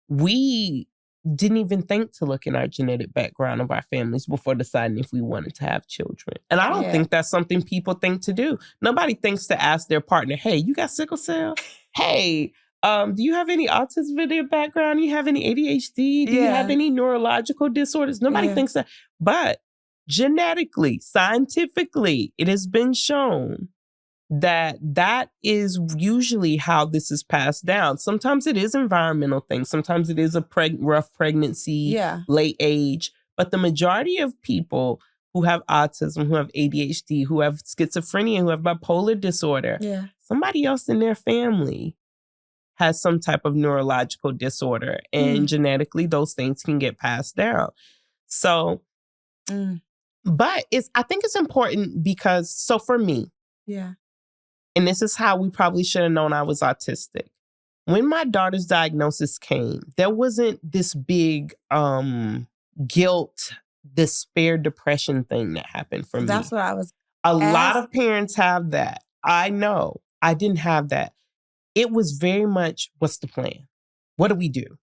C: we didn't even think to look in our genetic background of our families before deciding if we wanted to have children. And I don't think that's something people think to do. Nobody thinks to ask their partner, hey, you got sickle cell? Hey, do you have any autism in your background? Do you have any ADHD? Do you have any neurological disorders? Nobody thinks that. But genetically, scientifically, it has been shown that is usually how this is passed down. Sometimes it is environmental things. Sometimes it is a rough pregnancy, late age. But the majority of people who have autism, who have ADHD, who have schizophrenia, who have bipolar disorder, somebody else in their family has some type of neurological disorder. And genetically, those things can get passed down. So, but I think it's important because, so for me, and this is how we probably should have known I was autistic. When my daughter's diagnosis came, there wasn't this big guilt, despair, depression thing that happened for me.
B: That's what I was.
C: A lot of parents have that. I know. I didn't have that. It was very much, what's the plan? What do we do?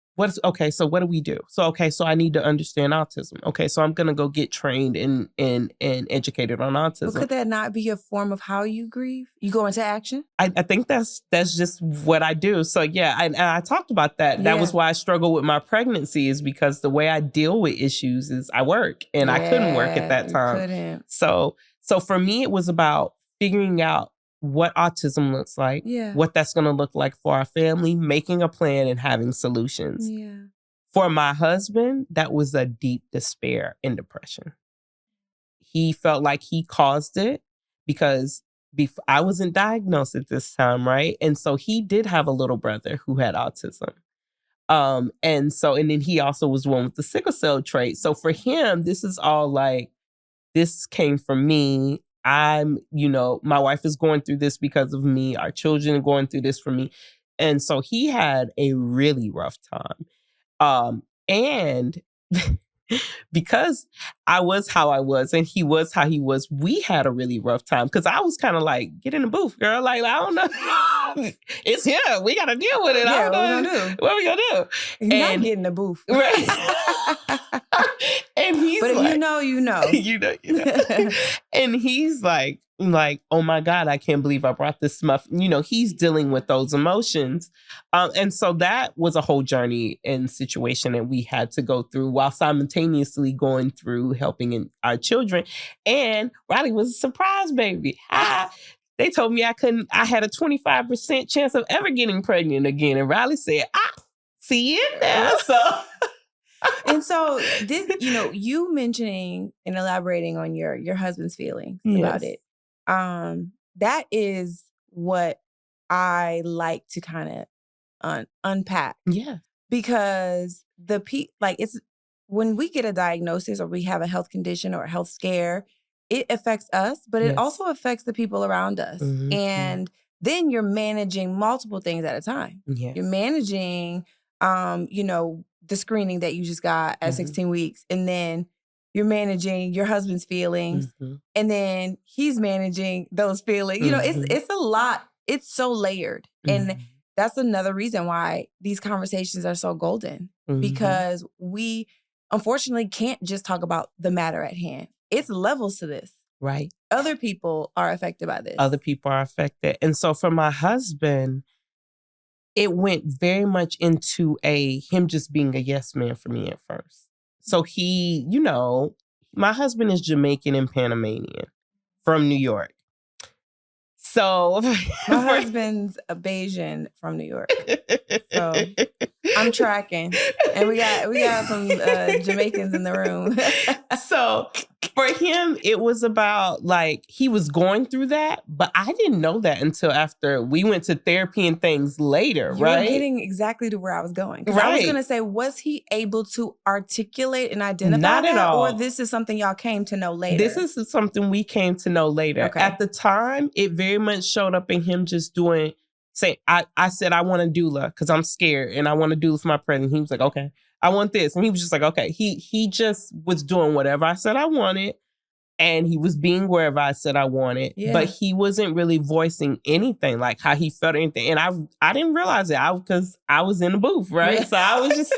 C: So what do we do? So I need to understand autism. Okay, so I'm gonna go get trained and educated on autism.
B: But could that not be a form of how you grieve? You go into action?
C: I think that's just what I do. So yeah, I talked about that. That was why I struggle with my pregnancy, is because the way I deal with issues is I work, and I couldn't work at that time.
B: Couldn't.
C: So for me, it was about figuring out what autism looks like, what that's going to look like for our family, making a plan and having solutions. For my husband, that was a deep despair and depression. He felt like he caused it because I wasn't diagnosed at this time, right? And so he did have a little brother who had autism. And then he also was one with the sickle cell trait. So for him, this is all like, this came from me. My wife is going through this because of me. Our children are going through this for me. And so he had a really rough time. And because I was how I was and he was how he was, we had a really rough time because I was kind of like, get in the booth, girl. Like, I don't know. It's here. We got to deal with it. I don't know. What we going to do?
B: You're not getting in the booth.
C: Right. And he's
B: but if
C: like,
B: you know.
C: you know. And he's like, oh my God, I can't believe I brought this stuff. He's dealing with those emotions. And so that was a whole journey and situation that we had to go through while simultaneously going through helping our children. And Riley was a surprise baby. They told me I had a 25% chance of ever getting pregnant again. And Riley said, see you in there. So...
B: And so this, you mentioning and elaborating on your husband's feelings about it. That is what I like to kind of unpack.
C: Yeah.
B: Because it's when we get a diagnosis or we have a health condition or a health scare, it affects us, but it also affects the people around us.
C: Mm-hmm.
B: And then you're managing multiple things at a time.
C: Yes.
B: You're managing, the screening that you just got at 16 weeks. And then you're managing your husband's feelings. And then he's managing those feelings. It's a lot. It's so layered. And that's another reason why these conversations are so golden. Because we, unfortunately, can't just talk about the matter at hand. It's levels to this.
C: Right.
B: Other people are affected by this.
C: Other people are affected. And so for my husband, it went very much into him just being a yes man for me at first. So he, my husband is Jamaican and Panamanian from New York. So
B: my husband's a Bayesian from New York. So I'm tracking. And we got some Jamaicans in the room.
C: So For him, it was about like he was going through that, but I didn't know that until after we went to therapy and things later,
B: You're
C: right?
B: getting exactly to where I was going. Because I was going to say, was he able to articulate and identify
C: Not at
B: that?
C: all.
B: Or this is something y'all came to know later?
C: This is something we came to know later.
B: Okay.
C: At the time, it very much showed up in him just doing, I said, I want a doula because I'm scared and I want a doula for my pregnancy. He was like, okay, I want this. And he was just like, okay. He just was doing whatever I said I wanted. And he was being wherever I said I wanted, but he wasn't really voicing anything, like how he felt or anything. And I didn't realize it because I was in the booth, right? Yeah. So I was just,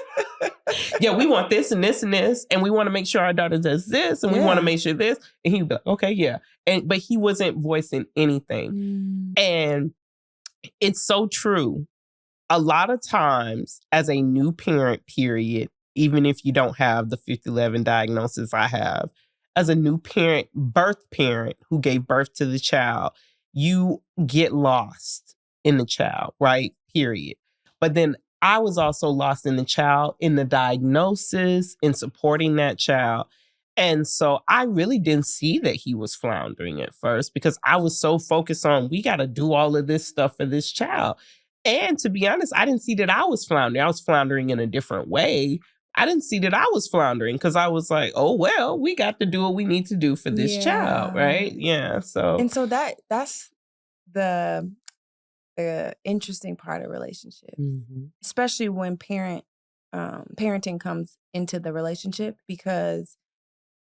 C: we want this and this and this. And we want to make sure our daughter does this. And we want to make sure this. And he'd be like, okay, yeah. But he wasn't voicing anything. And it's so true. A lot of times as a new parent, period, even if you don't have the 5011 diagnosis I have, as a new parent, birth parent who gave birth to the child, you get lost in the child, right? Period. But then I was also lost in the child, in the diagnosis, in supporting that child. And so I really didn't see that he was floundering at first because I was so focused on, we got to do all of this stuff for this child. And to be honest, I didn't see that I was floundering. I was floundering in a different way. I didn't see that I was floundering because I was like, oh, well, we got to do what we need to do for this child, right? Yeah. So.
B: And so that's the interesting part of relationship, especially when parenting comes into the relationship, because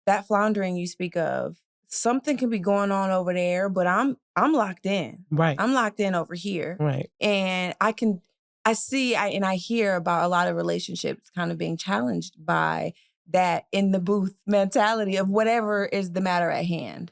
B: that floundering you speak of, something can be going on over there, but I'm locked in.
C: Right.
B: I'm locked in over here.
C: Right.
B: And I see and I hear about a lot of relationships kind of being challenged by that in the booth mentality of whatever is the matter at hand.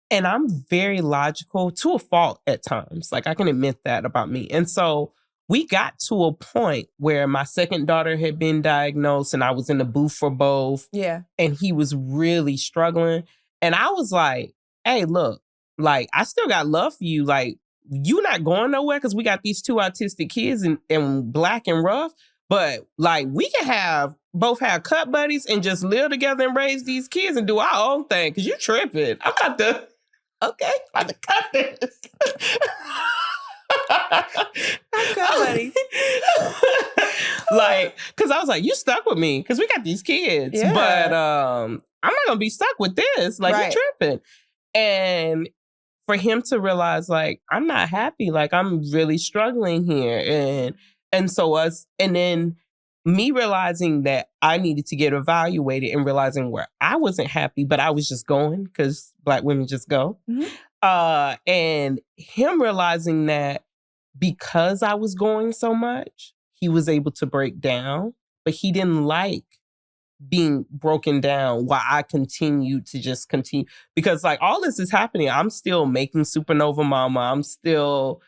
C: And I'm very logical to a fault at times. Like I can admit that about me. And so we got to a point where my second daughter had been diagnosed and I was in the booth for both.
B: Yeah.
C: And he was really struggling. And I was like, hey, look, like I still got love for you. Like, you not going nowhere because we got these two autistic kids and black and rough. But like we can both have cut buddies and just live together and raise these kids and do our own thing. Because you tripping. I'm about to cut this.
B: Cut buddies.
C: Like, because I was like, you stuck with me because we got these kids.
B: Yeah.
C: But I'm not going to be stuck with this. Like, you tripping. And for him to realize, like, I'm not happy. Like, I'm really struggling here. And then me realizing that I needed to get evaluated and realizing where I wasn't happy, but I was just going because Black women just go. And him realizing that because I was going so much, he was able to break down, but he didn't like being broken down while I continued to just continue. Because like all this is happening, I'm still making Supernova Momma. I'm still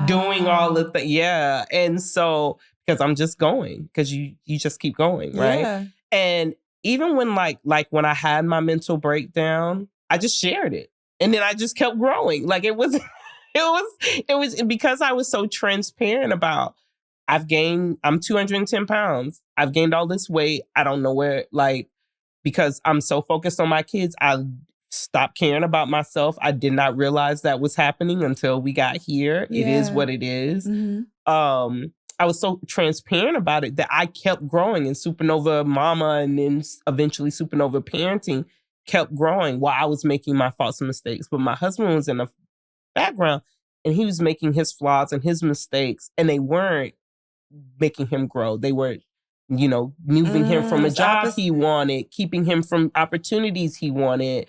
C: doing all of the, And so, because I'm just going, because you just keep going, right?
B: Yeah.
C: And even when like when I had my mental breakdown, I just shared it. And then I just kept growing. Like it was because I was so transparent about, I'm 210 pounds. I've gained all this weight. I don't know where, like, because I'm so focused on my kids, I stopped caring about myself. I did not realize that was happening until we got here. Yeah. It is what it is. I was so transparent about it that I kept growing, and Supernova Momma and then eventually Supernova Parenting kept growing while I was making my faults and mistakes. But my husband was in the background and he was making his flaws and his mistakes, and they weren't making him grow. They were, moving him from a job he wanted, keeping him from opportunities he wanted,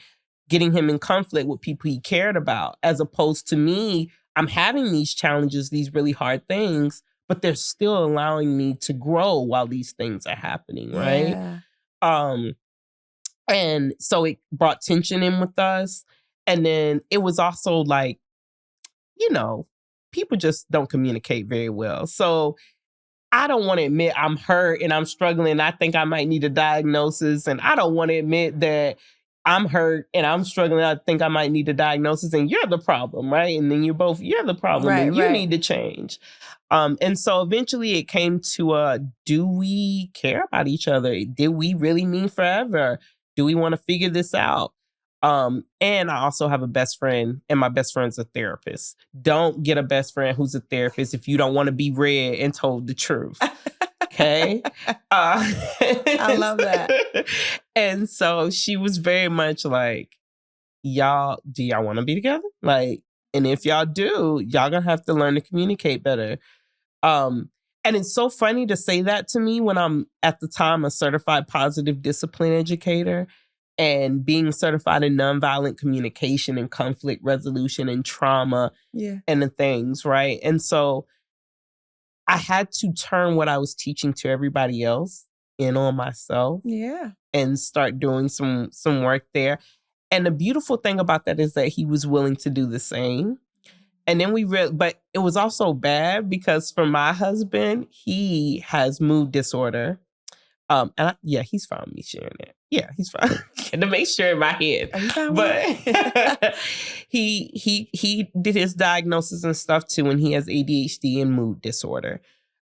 C: getting him in conflict with people he cared about, as opposed to me, I'm having these challenges, these really hard things, but they're still allowing me to grow while these things are happening, right? Yeah. And so it brought tension in with us. And then it was also like, people just don't communicate very well. So I don't want to admit I'm hurt and I'm struggling. I think I might need a diagnosis. And I don't want to admit that I'm hurt and I'm struggling. I think I might need a diagnosis and you're the problem, right? And then you're the problem and you need to change. And so eventually it came to, do we care about each other? Did we really mean forever? Do we want to figure this out? And I also have a best friend, and my best friend's a therapist. Don't get a best friend who's a therapist if you don't want to be read and told the truth. Okay.
B: I love that.
C: And so she was very much like, do y'all want to be together? Like, and if y'all do, y'all gonna have to learn to communicate better. And it's so funny to say that to me when I'm at the time a certified positive discipline educator and being certified in nonviolent communication and conflict resolution and trauma and the things, right? And so I had to turn what I was teaching to everybody else in on myself and start doing some work there. And the beautiful thing about that is that he was willing to do the same. And then but it was also bad because for my husband, he has mood disorder. He's fine with me sharing it. Yeah, he's fine. To make sure in my head.
B: Are you fine
C: with it? he did his diagnosis and stuff too, and he has ADHD and mood disorder.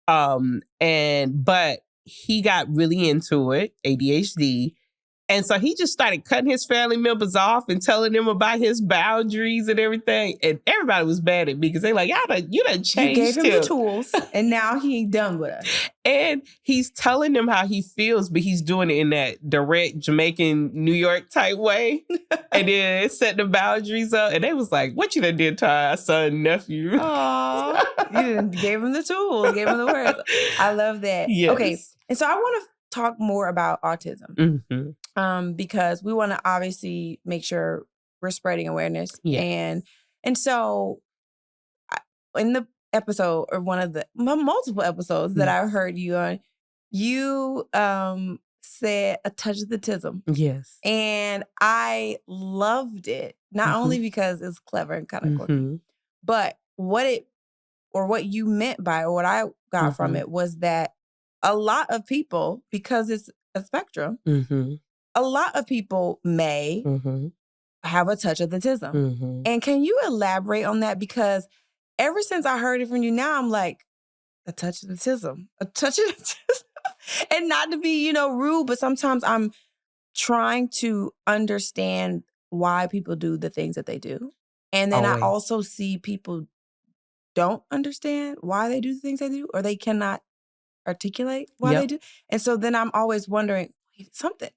C: But he got really into it, ADHD. And so he just started cutting his family members off and telling them about his boundaries and everything. And everybody was mad at me because they're like, you done changed him.
B: You gave him the tools and now he done with us.
C: And he's telling them how he feels, but he's doing it in that direct Jamaican, New York type way. And then set the boundaries up. And they was like, what you done did to our son, nephew?
B: Aww. You gave him the tools, gave him the words. I love that.
C: Yes.
B: Okay. And so I want to talk more about autism. Because we want to obviously make sure we're spreading awareness.
C: Yes.
B: And so in the episode or one of the multiple episodes that I heard you on, you said a touch of the tism.
C: Yes.
B: And I loved it, not only because it's clever and kind of quirky, but what you meant by, or what I got from it was that a lot of people, because it's a spectrum, a lot of people may have a touch of the tism. And can you elaborate on that? Because ever since I heard it from you, now I'm like, a touch of the tism, a touch of the tism. And not to be, rude, but sometimes I'm trying to understand why people do the things that they do. And then I also see people don't understand why they do the things they do, or they cannot articulate why they do. And so then I'm always wondering, wait, something.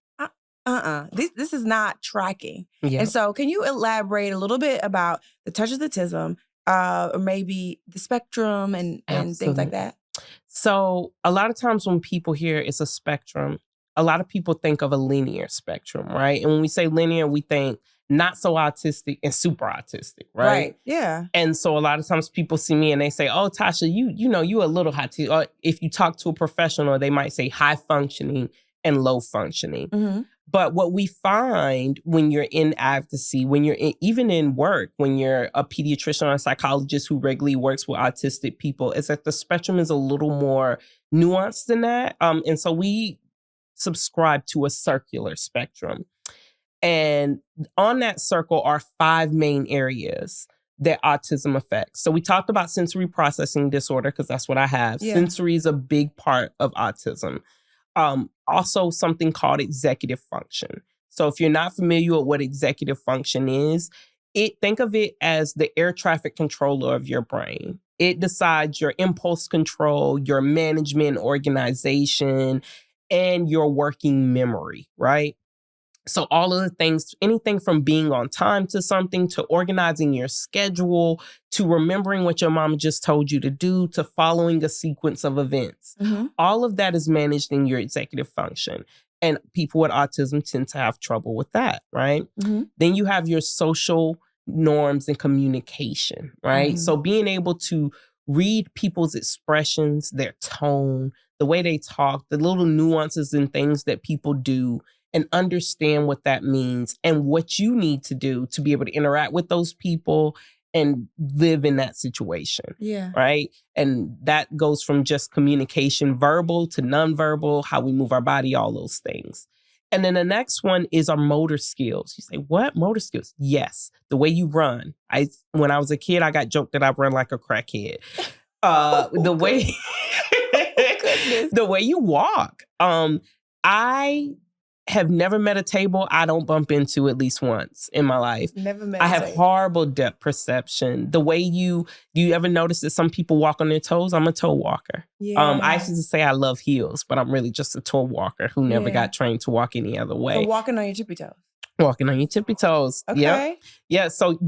B: This is not tracking. And so can you elaborate a little bit about the touch of the tism, or maybe the spectrum and things like that?
C: So a lot of times when people hear it's a spectrum, a lot of people think of a linear spectrum, right? And when we say linear, we think not so autistic and super autistic, right?
B: Yeah.
C: And so a lot of times people see me and they say, oh, Tasha, you a little autistic. Or if you talk to a professional, they might say high functioning and low functioning. But what we find when you're in advocacy, when you're even in work, when you're a pediatrician or a psychologist who regularly works with autistic people, is that the spectrum is a little more nuanced than that. And so we subscribe to a circular spectrum. And on that circle are 5 main areas that autism affects. So we talked about sensory processing disorder because that's what I have.
B: Yeah.
C: Sensory is a big part of autism. Also something called executive function. So if you're not familiar with what executive function is, think of it as the air traffic controller of your brain. It decides your impulse control, your management, organization, and your working memory, right? So all of the things, anything from being on time to something, to organizing your schedule, to remembering what your mama just told you to do, to following a sequence of events. All of that is managed in your executive function. And people with autism tend to have trouble with that, right? Then you have your social norms and communication, right? So being able to read people's expressions, their tone, the way they talk, the little nuances and things that people do, and understand what that means and what you need to do to be able to interact with those people and live in that situation.
B: Yeah.
C: Right? And that goes from just communication, verbal to nonverbal, how we move our body, all those things. And then the next one is our motor skills. You say, what? Motor skills? Yes. The way you run. When I was a kid, I got joked that I run like a crackhead. The way the way you walk. I have never met a table I don't bump into at least once in my life.
B: Never met
C: I
B: a
C: have
B: table.
C: horrible depth perception. The way do you ever notice that some people walk on their toes? I'm a toe walker.
B: Yeah.
C: I used to say I love heels, but I'm really just a toe walker who never
B: Yeah.
C: got trained to walk any other way.
B: So walking on your tippy toes.
C: Walking on your tippy toes.
B: Okay.
C: Yep. Yeah. So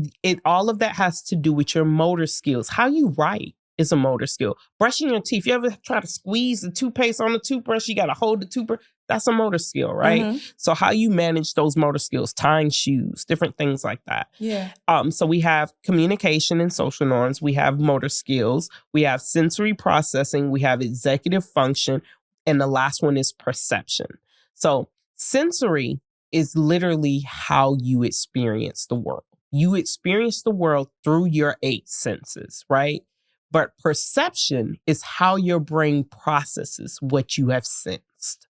C: all of that has to do with your motor skills. How you write is a motor skill. Brushing your teeth. You ever try to squeeze the toothpaste on the toothbrush? You got to hold the toothbrush. That's a motor skill, right?
B: Mm-hmm.
C: So how you manage those motor skills, tying shoes, different things like that.
B: Yeah.
C: So we have communication and social norms. We have motor skills. We have sensory processing. We have executive function. And the last one is perception. So sensory is literally how you experience the world. You experience the world through your 8 senses, right? But perception is how your brain processes what you have sensed.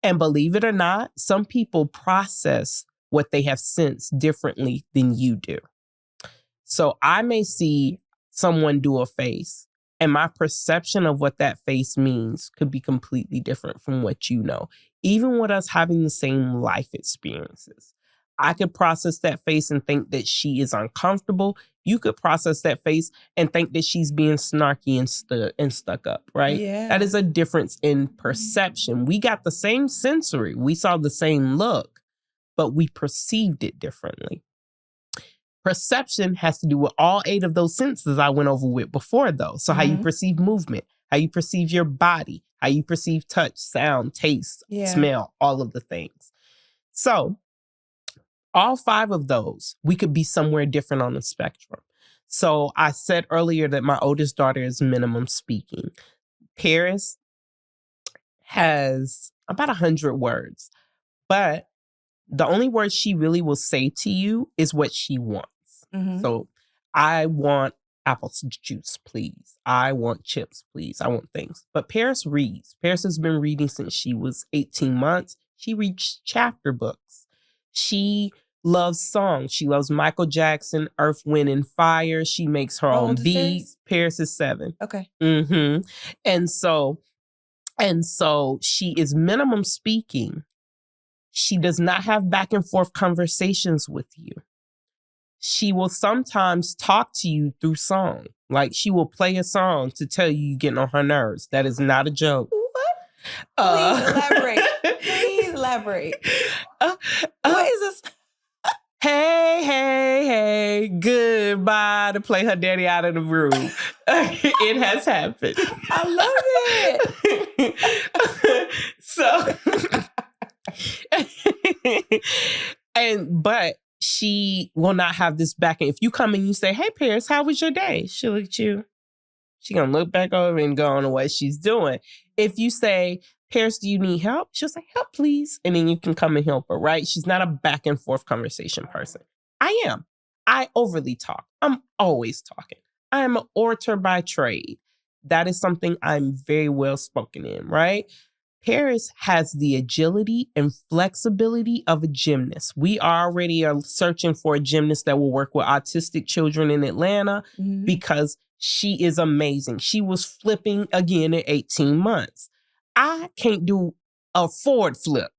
C: And believe it or not, some people process what they have sensed differently than you do. So I may see someone do a face, and my perception of what that face means could be completely different from what you know, even with us having the same life experiences. I could process that face and think that she is uncomfortable. You could process that face and think that she's being snarky and stuck up, right?
B: Yeah.
C: That is a difference in perception. We got the same sensory. We saw the same look, but we perceived it differently. Perception has to do with all 8 of those senses I went over with before, though. So how you perceive movement, how you perceive your body, how you perceive touch, sound, taste, smell, all of the things. So all 5 of those, we could be somewhere different on the spectrum. So I said earlier that my oldest daughter is minimum speaking. Paris has about 100 words, but the only words she really will say to you is what she wants. Mm-hmm. So I want apple juice, please. I want chips, please. I want things. But Paris reads. Paris has been reading since she was 18 months. She reads chapter books. She loves songs. She loves Michael Jackson, Earth, Wind, and Fire. She makes her own beats. Paris is 7.
B: Okay.
C: Mm-hmm. And so she is minimum speaking. She does not have back and forth conversations with you. She will sometimes talk to you through song. Like she will play a song to tell you you're getting on her nerves. That is not a joke.
B: What? Please elaborate. Please elaborate. What is this?
C: Hey, goodbye, to play her daddy out of the room. It has happened.
B: I love it.
C: But she will not have this back end. If you come and you say, hey, Paris, how was your day? She'll look at you. She's going to look back over and go on to what she's doing. If you say, Paris, do you need help? She'll say, help, please. And then you can come and help her, right? She's not a back and forth conversation person. I am. I overly talk. I'm always talking. I am an orator by trade. That is something I'm very well spoken in, right? Paris has the agility and flexibility of a gymnast. We already are searching for a gymnast that will work with autistic children in Atlanta because she is amazing. She was flipping again at 18 months. I can't do a forward flip.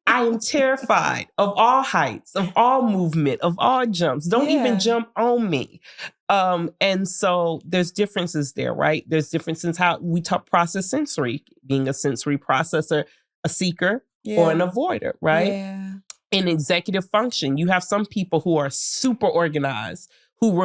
C: I am terrified of all heights, of all movement, of all jumps. Don't even jump on me. And so there's differences there, right? There's differences how we process sensory, being a sensory processor, a seeker, or an avoider, right?
B: Yeah.
C: In executive function, you have some people who are super organized, who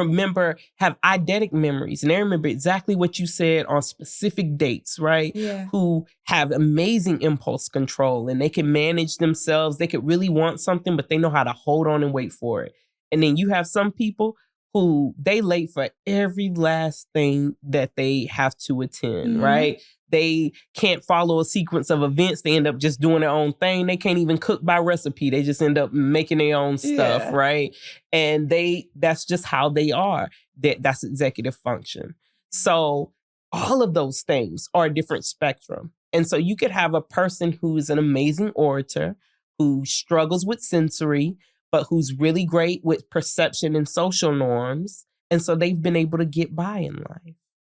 C: have eidetic memories, and they remember exactly what you said on specific dates, right?
B: Yeah.
C: Who have amazing impulse control, and they can manage themselves. They could really want something, but they know how to hold on and wait for it. And then you have some people who they late for every last thing that they have to attend, right? They can't follow a sequence of events. They end up just doing their own thing. They can't even cook by recipe. They just end up making their own stuff, right? And that's just how they are. That's executive function. So all of those things are a different spectrum. And so you could have a person who is an amazing orator, who struggles with sensory, but who's really great with perception and social norms. And so they've been able to get by in life.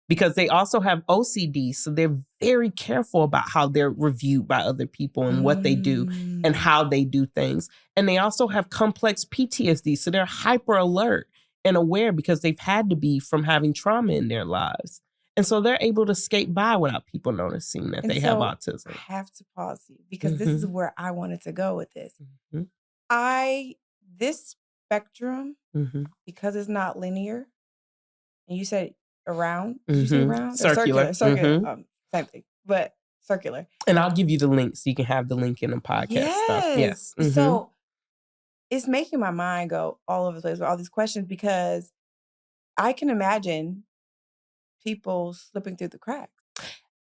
C: because they also have OCD. So they're very careful about how they're reviewed by other people and what they do and how they do things. And they also have complex PTSD. So they're hyper alert and aware because they've had to be from having trauma in their lives. And so they're able to skate by without people noticing that they have autism.
B: I have to pause you because this is where I wanted to go with this.
C: Mm-hmm.
B: This spectrum, because it's not linear, and you said around, did you say around?
C: Circular.
B: Circular. Same thing, but circular.
C: And I'll give you the link so you can have the link in the podcast stuff. Yes.
B: So it's making my mind go all over the place with all these questions because I can imagine people slipping through the cracks.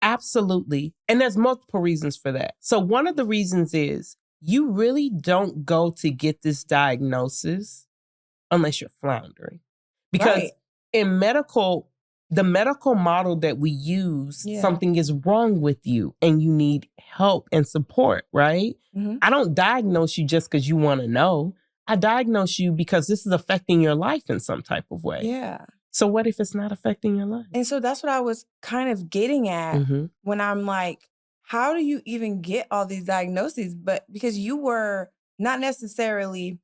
C: Absolutely. And there's multiple reasons for that. So one of the reasons is you really don't go to get this diagnosis unless you're floundering. Because in the medical model that we use, something is wrong with you and you need help and support, right? I don't diagnose you just because you want to know. I diagnose you because this is affecting your life in some type of way.
B: Yeah.
C: So what if it's not affecting your life?
B: And so that's what I was kind of getting at when I'm like, how do you even get all these diagnoses? But because you were not necessarily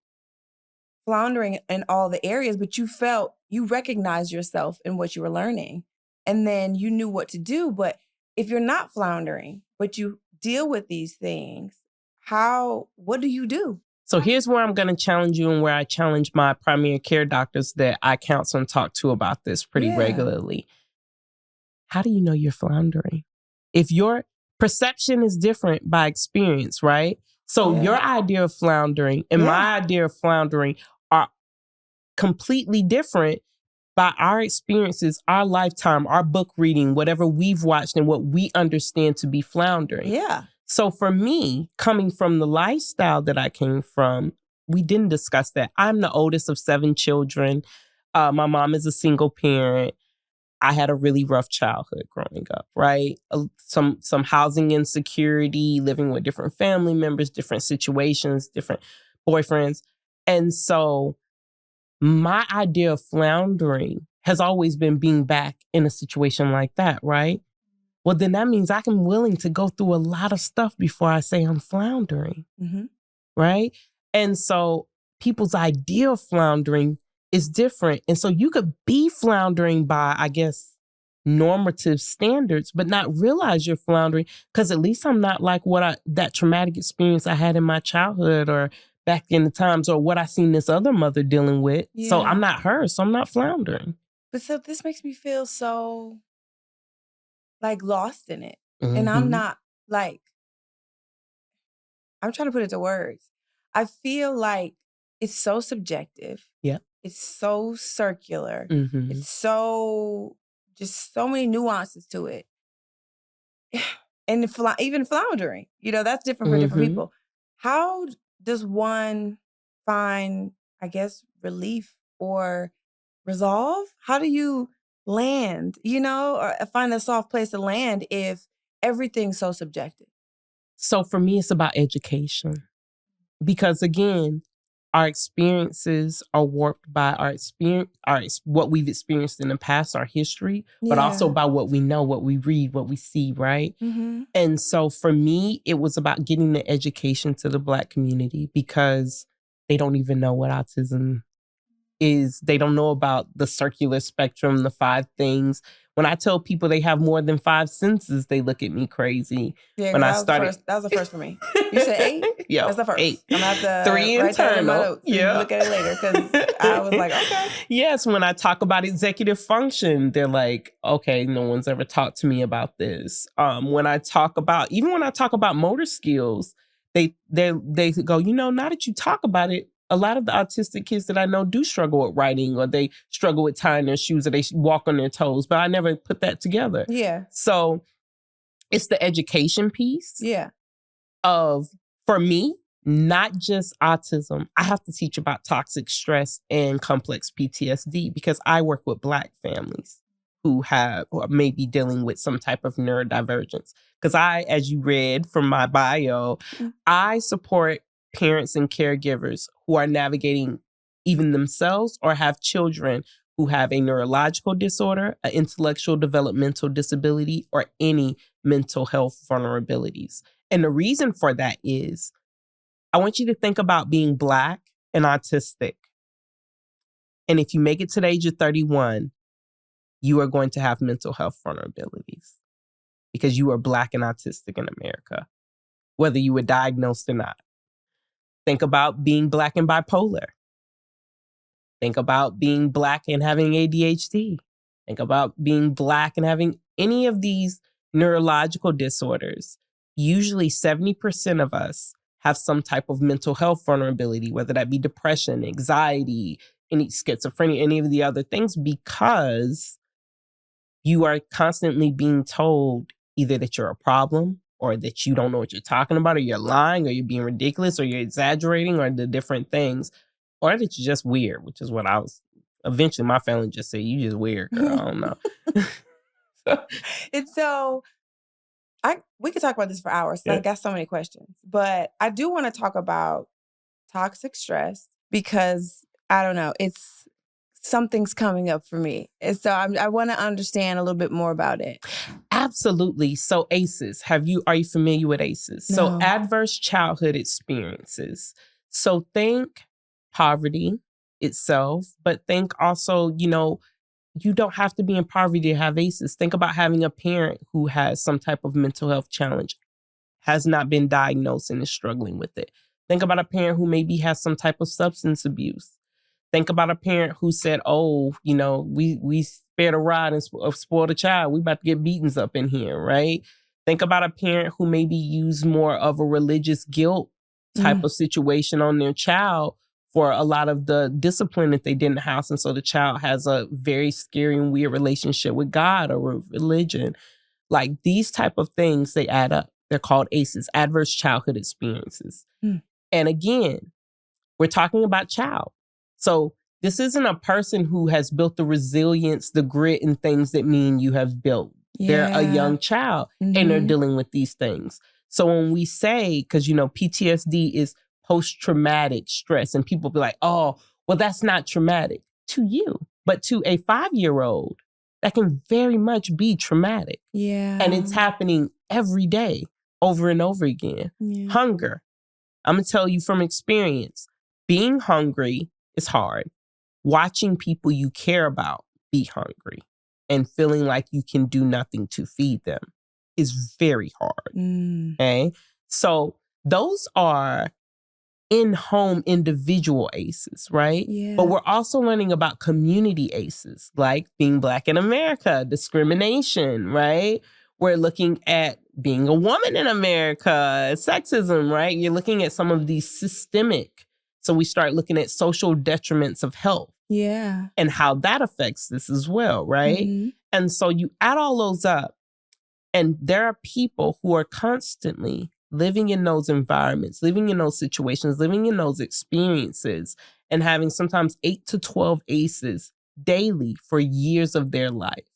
B: floundering in all the areas, but you recognized yourself in what you were learning. And then you knew what to do. But if you're not floundering, but you deal with these things, what do you do?
C: So here's where I'm going to challenge you and where I challenge my primary care doctors that I counsel and talk to about this pretty regularly. How do you know you're floundering? If your perception is different by experience, right? So your idea of floundering and my idea of floundering are completely different by our experiences, our lifetime, our book reading, whatever we've watched and what we understand to be floundering.
B: Yeah.
C: So for me, coming from the lifestyle that I came from, we didn't discuss that. I'm the oldest of 7 children. My mom is a single parent. I had a really rough childhood growing up, right? Some housing insecurity, living with different family members, different situations, different boyfriends. And so my idea of floundering has always been being back in a situation like that, right? Well, then that means I'm willing to go through a lot of stuff before I say I'm floundering, right? And so people's idea of floundering is different. And so you could be floundering by, I guess, normative standards, but not realize you're floundering because at least I'm not like that traumatic experience I had in my childhood or back in the times or what I seen this other mother dealing with. Yeah. So I'm not her, so I'm not floundering.
B: But so this makes me feel so like lost in it. And I'm not like, I'm trying to put it to words. I feel like it's so subjective.
C: Yeah.
B: It's so circular. It's so many nuances to it. And even floundering, that's different for different people. How does one find, I guess, relief or resolve? How do you land, or find a soft place to land if everything's so subjective?
C: So for me, it's about education. Because again, our experiences are warped by our experience, what we've experienced in the past, our history, but also by what we know, what we read, what we see, right? And so for me, it was about getting the education to the Black community because they don't even know what autism is. They don't know about the circular spectrum, the 5 things. When I tell people they have more than 5 senses, they look at me crazy.
B: Yeah, that was the first for me. You said 8?
C: Yeah,
B: that's the first.
C: 8.
B: I'm going to have to
C: 3
B: write that in my
C: internal.
B: notes and look at it later because I was like, okay.
C: Yes, when I talk about executive function, they're like, okay, no one's ever talked to me about this. When I talk about motor skills, they go, now that you talk about it, a lot of the autistic kids that I know do struggle with writing or they struggle with tying their shoes or they walk on their toes, but I never put that together.
B: Yeah.
C: So it's the education piece for me, not just autism. I have to teach about toxic stress and complex PTSD because I work with Black families who have or may be dealing with some type of neurodivergence. Because as you read from my bio, I support parents and caregivers who are navigating even themselves or have children who have a neurological disorder, an intellectual developmental disability, or any mental health vulnerabilities. And the reason for that is, I want you to think about being Black and autistic. And if you make it to the age of 31, you are going to have mental health vulnerabilities because you are Black and autistic in America, whether you were diagnosed or not. Think about being Black and bipolar. Think about being Black and having ADHD. Think about being Black and having any of these neurological disorders. Usually 70% of us have some type of mental health vulnerability, whether that be depression, anxiety, any schizophrenia, any of the other things, because you are constantly being told either that you're a problem or that you don't know what you're talking about, or you're lying, or you're being ridiculous, or you're exaggerating, or the different things, or that you're just weird, which is what I was. Eventually, my family just said, "You just weird, girl." I don't know.
B: And so we could talk about this for hours.
C: Yeah.
B: I got so many questions, but I do want to talk about toxic stress because I don't know, something's coming up for me. And so I want to understand a little bit more about it.
C: Absolutely. So ACEs, are you familiar with ACEs?
B: No.
C: So adverse childhood experiences. So think poverty itself, but think also, you don't have to be in poverty to have ACEs. Think about having a parent who has some type of mental health challenge, has not been diagnosed and is struggling with it. Think about a parent who maybe has some type of substance abuse. Think about a parent who said, we spared a rod and spoiled a child. We about to get beatings up in here, right? Think about a parent who maybe used more of a religious guilt type of situation on their child for a lot of the discipline that they did in the house. And so the child has a very scary and weird relationship with God or with religion. Like these type of things, they add up. They're called ACEs, adverse childhood experiences. And again, we're talking about child. So this isn't a person who has built the resilience, the grit, and things that mean you have built. Yeah. They're a young child and they're dealing with these things. So when we say, because PTSD is post-traumatic stress, and people be like, oh, well, that's not traumatic to you. But to a 5-year-old, that can very much be traumatic.
B: Yeah.
C: And it's happening every day, over and over again. Yeah. Hunger. I'm going to tell you from experience, being hungry is hard. Watching people you care about be hungry and feeling like you can do nothing to feed them is very hard. Okay? So those are in-home individual ACEs, right? Yeah. But we're also learning about community ACEs, like being Black in America, discrimination, right? We're looking at being a woman in America, sexism, right? You're looking at some of these systemic. So we start looking at social detriments of health. Yeah. And how that affects this as well, right? And so you add all those up, and there are people who are constantly living in those environments, living in those situations, living in those experiences, and having sometimes 8 to 12 ACEs daily for years of their life.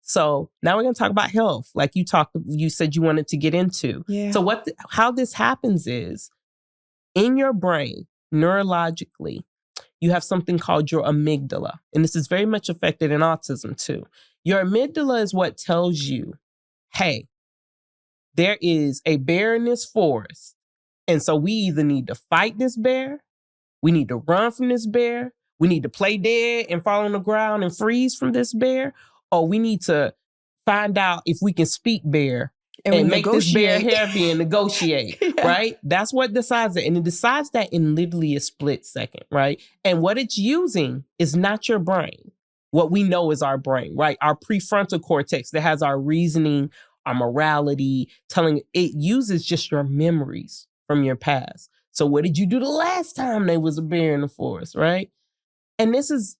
C: So now we're going to talk about health, like you said you wanted to get into. Yeah. So how this happens is, in your brain, neurologically, you have something called your amygdala. And this is very much affected in autism too. Your amygdala is what tells you, hey, there is a bear in this forest. And so we either need to fight this bear, we need to run from this bear, we need to play dead and fall on the ground and freeze from this bear, or we need to find out if we can speak bear and make this bear happy and negotiate, yeah. Right? That's what decides it. And it decides that in literally a split second, right? And what it's using is not your brain. What we know is our brain, right? Our prefrontal cortex that has our reasoning, our morality, it uses just your memories from your past. So what did you do the last time there was a bear in the forest, right? And this is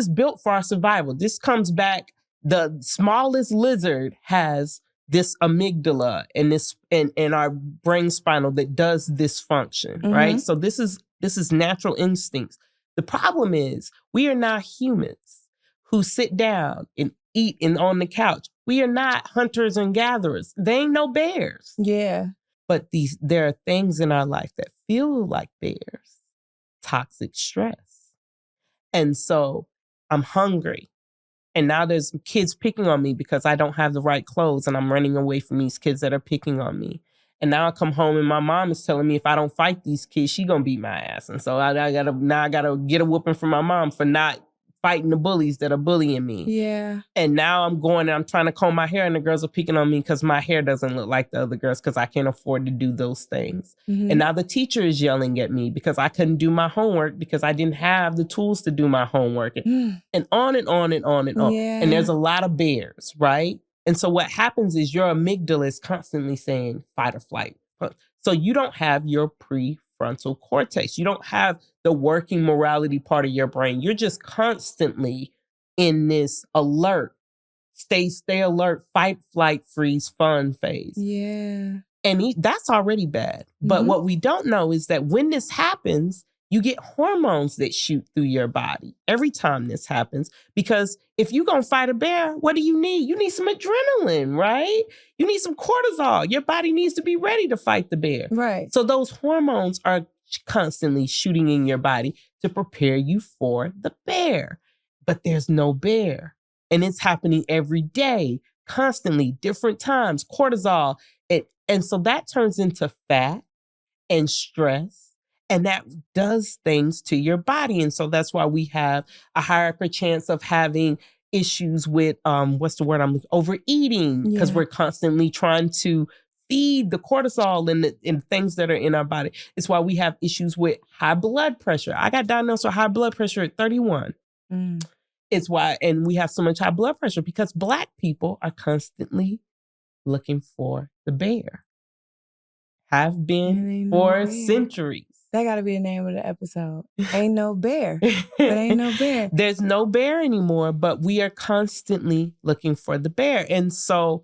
C: built for our survival. This comes back, the smallest lizard has this amygdala and this and our brain spinal that does this function, right? So this is natural instincts. The problem is we are not humans who sit down and eat on the couch. We are not hunters and gatherers. They ain't no bears. Yeah. But there are things in our life that feel like bears. Toxic stress. And so I'm hungry. And now there's kids picking on me because I don't have the right clothes and I'm running away from these kids that are picking on me. And now I come home and my mom is telling me if I don't fight these kids, she gonna beat my ass. And so I gotta get a whooping from my mom for not fighting the bullies that are bullying me.
B: Yeah.
C: And now I'm going and I'm trying to comb my hair and the girls are picking on me because my hair doesn't look like the other girls because I can't afford to do those things.
B: Mm-hmm.
C: And now the teacher is yelling at me because I couldn't do my homework because I didn't have the tools to do my homework. And on and on and on and on.
B: Yeah.
C: And there's a lot of bears, right? And so what happens is your amygdala is constantly saying fight or flight. So you don't have your prefrontal cortex. You don't have the working morality part of your brain. You're just constantly in this alert, stay alert, fight, flight, freeze, fun phase.
B: Yeah.
C: And that's already bad. But what we don't know is that when this happens, you get hormones that shoot through your body every time this happens. Because if you're going to fight a bear, what do you need? You need some adrenaline, right? You need some cortisol. Your body needs to be ready to fight the bear.
B: Right.
C: So those hormones are constantly shooting in your body to prepare you for the bear. But there's no bear. And it's happening every day, constantly, different times, cortisol. And so that turns into fat and stress. And that does things to your body. And so that's why we have a higher chance of having issues with, overeating, because we're constantly trying to feed the cortisol and things that are in our body. It's why we have issues with high blood pressure. I got diagnosed with high blood pressure at 31. It's why, and we have so much high blood pressure because Black people are constantly looking for the bear. Have been for centuries.
B: That got to be the name of the episode. Ain't no bear, but ain't no bear.
C: There's no bear anymore, but we are constantly looking for the bear. And so,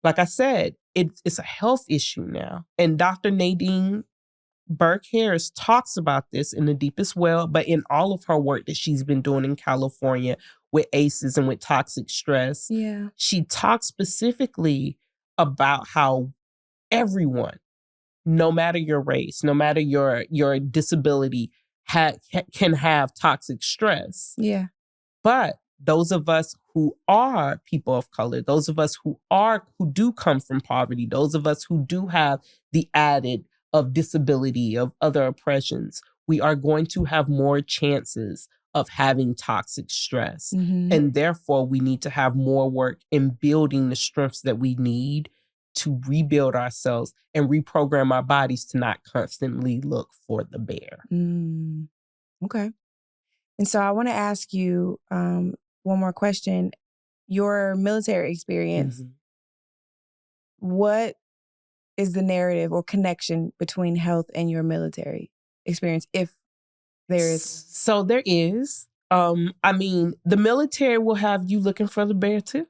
C: like I said, it's a health issue now. And Dr. Nadine Burke-Harris talks about this in The Deepest Well, but in all of her work that she's been doing in California with ACEs and with toxic stress, she talks specifically about how everyone, no matter your race, no matter your disability, can have toxic stress.
B: Yeah.
C: But those of us who are people of color, those of us who do come from poverty, those of us who do have the added of disability, of other oppressions, we are going to have more chances of having toxic stress. And therefore, we need to have more work in building the strengths that we need to rebuild ourselves and reprogram our bodies to not constantly look for the bear.
B: Okay. And so I want to ask you one more question. Your military experience, what is the narrative or connection between health and your military experience, if there is?
C: So there is. The military will have you looking for the bear too.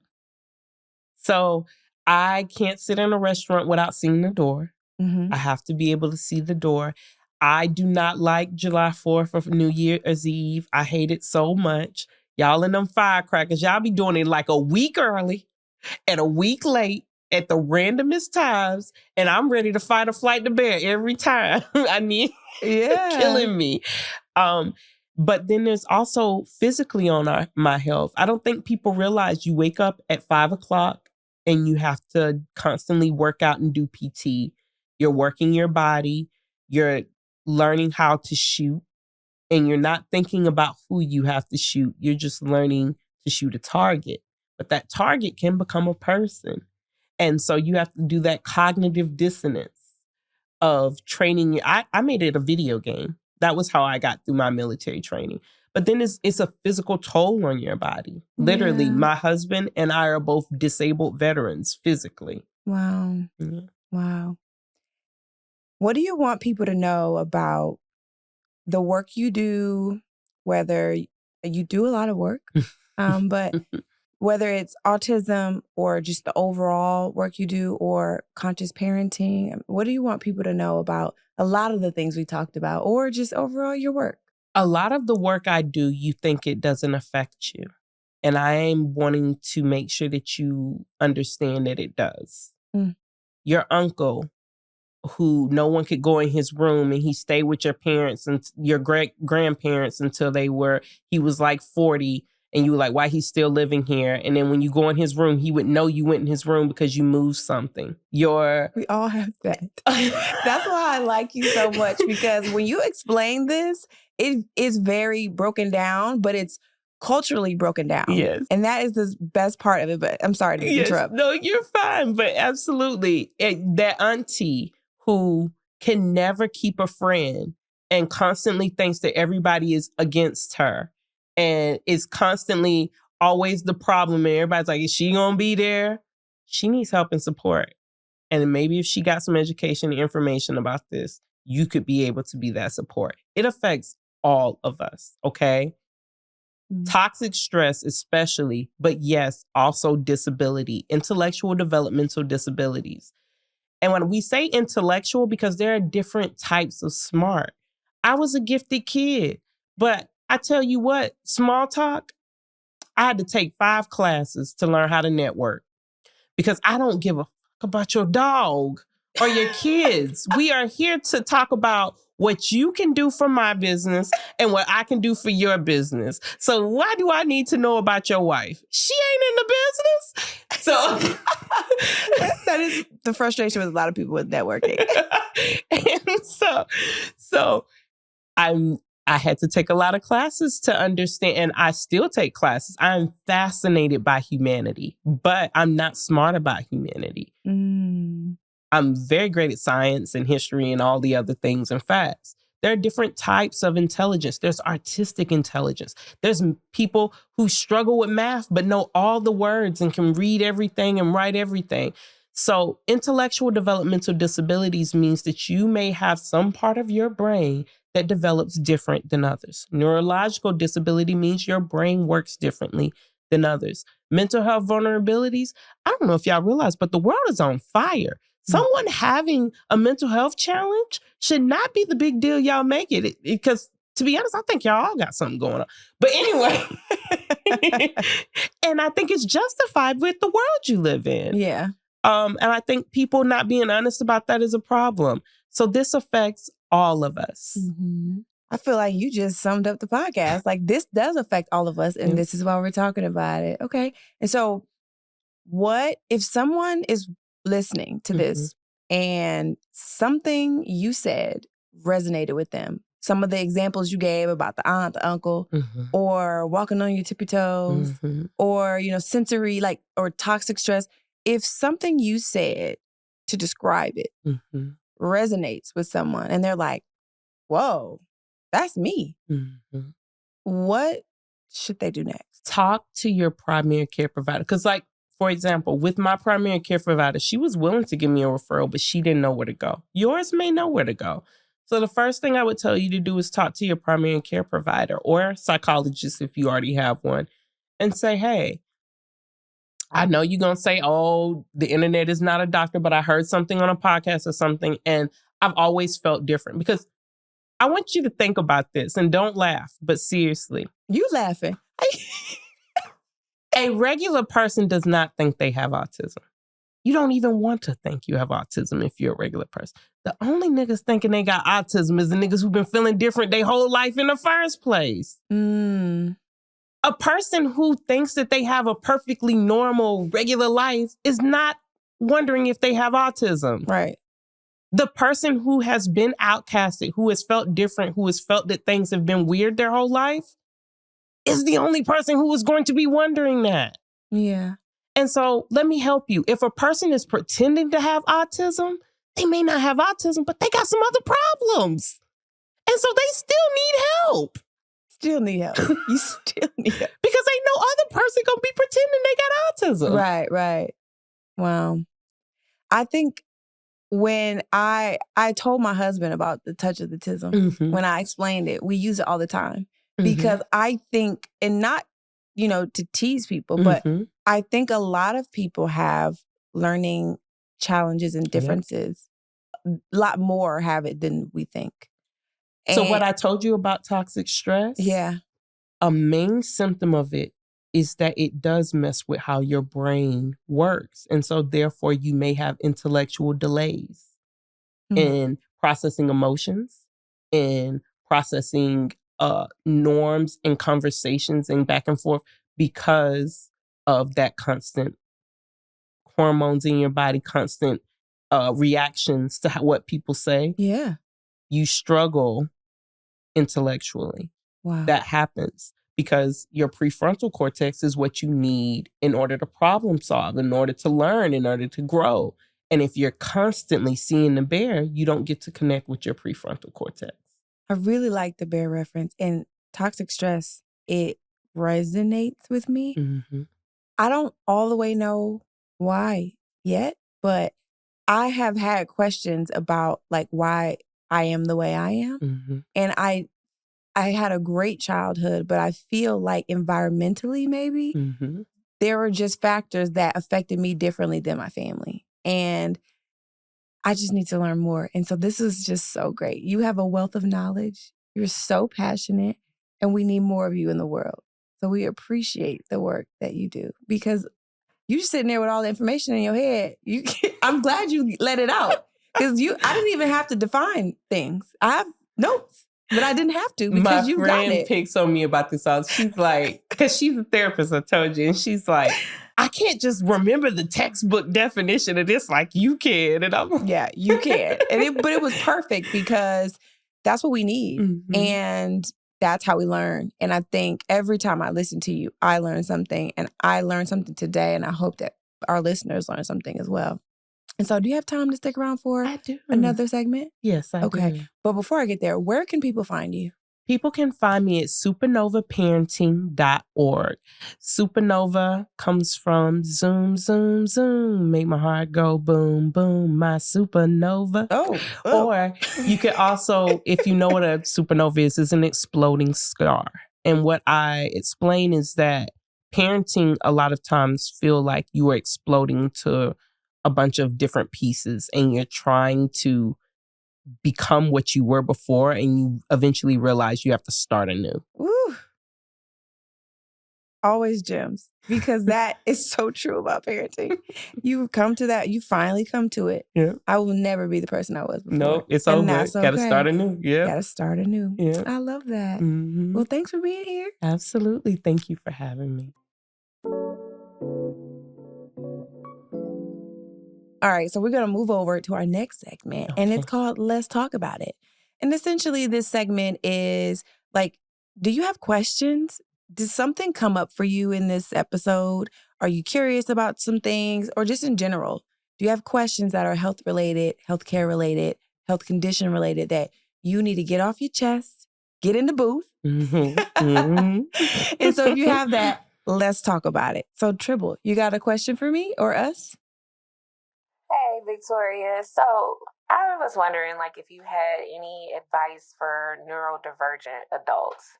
C: So I can't sit in a restaurant without seeing the door. I have to be able to see the door. I do not like July 4th or New Year's Eve. I hate it so much. Y'all in them firecrackers, y'all be doing it like a week early and a week late at the randomest times. And I'm ready to fight or flight the bear every time. I mean, killing me. But then there's also physically on my health. I don't think people realize you wake up at 5 o'clock and you have to constantly work out and do PT. You're working your body. You're learning how to shoot. And you're not thinking about who you have to shoot. You're just learning to shoot a target. But that target can become a person. And so you have to do that cognitive dissonance of training. I made it a video game. That was how I got through my military training. But then it's a physical toll on your body. Literally, my husband and I are both disabled veterans physically.
B: Wow. Wow. What do you want people to know about the work you do, whether you do a lot of work, but whether it's autism or just the overall work you do or conscious parenting? What do you want people to know about a lot of the things we talked about or just overall your work?
C: A lot of the work I do, you think it doesn't affect you. And I am wanting to make sure that you understand that it does. Your uncle who no one could go in his room, and he stayed with your parents and your grandparents until he was like 40, and you were like, why he's still living here? And then when you go in his room, he would know you went in his room because you moved something.
B: We all have that. That's why I like you so much, because when you explain this, it is very broken down, but it's culturally broken down.
C: Yes.
B: And that is the best part of it. But I'm sorry to interrupt.
C: No, you're fine. But absolutely. That auntie who can never keep a friend and constantly thinks that everybody is against her and is constantly always the problem. And everybody's like, is she going to be there? She needs help and support. And maybe if she got some education and information about this, you could be able to be that support. It affects all of us, okay? Toxic stress especially, but yes, also disability, intellectual developmental disabilities. And when we say intellectual, because there are different types of smart. I was a gifted kid, but I tell you what, small talk, I had to take 5 classes to learn how to network because I don't give a fuck about your dog or your kids. We are here to talk about what you can do for my business and what I can do for your business. So why do I need to know about your wife? She ain't in the business. So
B: that is the frustration with a lot of people with networking.
C: And so I had to take a lot of classes to understand, and I still take classes. I'm fascinated by humanity, but I'm not smart about humanity. I'm very great at science and history and all the other things and facts. There are different types of intelligence. There's artistic intelligence. There's people who struggle with math but know all the words and can read everything and write everything. So intellectual developmental disabilities means that you may have some part of your brain that develops different than others. Neurological disability means your brain works differently than others. Mental health vulnerabilities, I don't know if y'all realize, but the world is on fire. Someone having a mental health challenge should not be the big deal y'all make it. Because to be honest, I think y'all all got something going on. But anyway, and I think it's justified with the world you live in.
B: Yeah.
C: And I think people not being honest about that is a problem. So this affects all of us.
B: Mm-hmm. I feel like you just summed up the podcast. Like, this does affect all of us, and this is why we're talking about it. Okay. And so what if someone is listening to this and something you said resonated with them? Some of the examples you gave about the aunt, the uncle, or walking on your tippy toes, or, sensory, or toxic stress. If something you said to describe it resonates with someone and they're like, whoa, that's me. What should they do next?
C: Talk to your primary care provider. Because for example, with my primary care provider, she was willing to give me a referral, but she didn't know where to go. Yours may know where to go. So the first thing I would tell you to do is talk to your primary care provider or psychologist if you already have one and say, hey, I know you're going to say, oh, the internet is not a doctor, but I heard something on a podcast or something, and I've always felt different. Because I want you to think about this, and don't laugh, but seriously.
B: You laughing.
C: A regular person does not think they have autism. You don't even want to think you have autism if you're a regular person. The only niggas thinking they got autism is the niggas who've been feeling different their whole life in the first place. A person who thinks that they have a perfectly normal, regular life is not wondering if they have autism.
B: Right.
C: The person who has been outcasted, who has felt different, who has felt that things have been weird their whole life, is the only person who is going to be wondering that.
B: Yeah.
C: And so let me help you. If a person is pretending to have autism, they may not have autism, but they got some other problems. And so they still need help.
B: Still need help. You still need help.
C: Because ain't no other person gonna be pretending they got autism.
B: Right. Wow. I think when I told my husband about the touch of the tism, when I explained it, we use it all the time. Because I think, and not, to tease people, but I think a lot of people have learning challenges and differences. A lot more have it than we think.
C: So what I told you about toxic stress, a main symptom of it is that it does mess with how your brain works. And so therefore you may have intellectual delays. in processing emotions, in processing norms and conversations and back and forth because of that constant hormones in your body, constant reactions to what people say.
B: Yeah.
C: You struggle intellectually.
B: Wow.
C: That happens because your prefrontal cortex is what you need in order to problem solve, in order to learn, in order to grow. And if you're constantly seeing the bear, you don't get to connect with your prefrontal cortex.
B: I really like the bear reference, and toxic stress, it resonates with me.
C: Mm-hmm.
B: I don't all the way know why yet, but I have had questions about like why I am the way I am.
C: Mm-hmm.
B: And I had a great childhood, but I feel like environmentally maybe
C: Mm-hmm.
B: there were just factors that affected me differently than my family. And I just need to learn more. And so this is just so great. You have a wealth of knowledge. You're so passionate, and we need more of you in the world. So we appreciate the work that you do because you just sitting there with all the information in your head. I'm glad you let it out because I didn't even have to define things. I have notes, but I didn't have to because
C: My
B: you got
C: friend
B: it.
C: picks on me about this all. She's like, because she's a therapist, I told you, and she's like, I can't just remember the textbook definition of this like you can. And I'm like,
B: yeah, you can. But it was perfect because that's what we need.
C: Mm-hmm.
B: And that's how we learn. And I think every time I listen to you, I learn something. And I learned something today. And I hope that our listeners learn something as well. And so do you have time to stick around for another segment?
C: Yes, I do.
B: Okay. But before I get there, where can people find you?
C: People can find me at supernovaparenting.org. Supernova comes from zoom, zoom, zoom. Make my heart go boom, boom, my supernova.
B: Oh.
C: Or you could also, if you know what a supernova is an exploding star. And what I explain is that parenting a lot of times feel like you are exploding to a bunch of different pieces and you're trying to become what you were before, and you eventually realize you have to start anew.
B: Woo. Always gems, because that is so true about parenting. You come to that, you finally come to it.
C: Yeah.
B: I will never be the person I was before.
C: No, it's over.
B: That's okay.
C: Gotta start anew. Yeah.
B: Gotta start anew.
C: Yeah.
B: I love that.
C: Mm-hmm.
B: Well, thanks for being here.
C: Absolutely. Thank you for having me.
B: All right, so we're going to move over to our next segment, and it's called Let's Talk About It. And essentially, this segment is like, do you have questions? Did something come up for you in this episode? Are you curious about some things, or just in general? Do you have questions that are health related, healthcare related, health condition related that you need to get off your chest, get in the booth?
C: Mm-hmm. Mm-hmm.
B: And so if you have that, let's talk about it. So Tribble, you got a question for me or us?
D: Hey, Victoria. So I was wondering, like, if you had any advice for neurodivergent adults.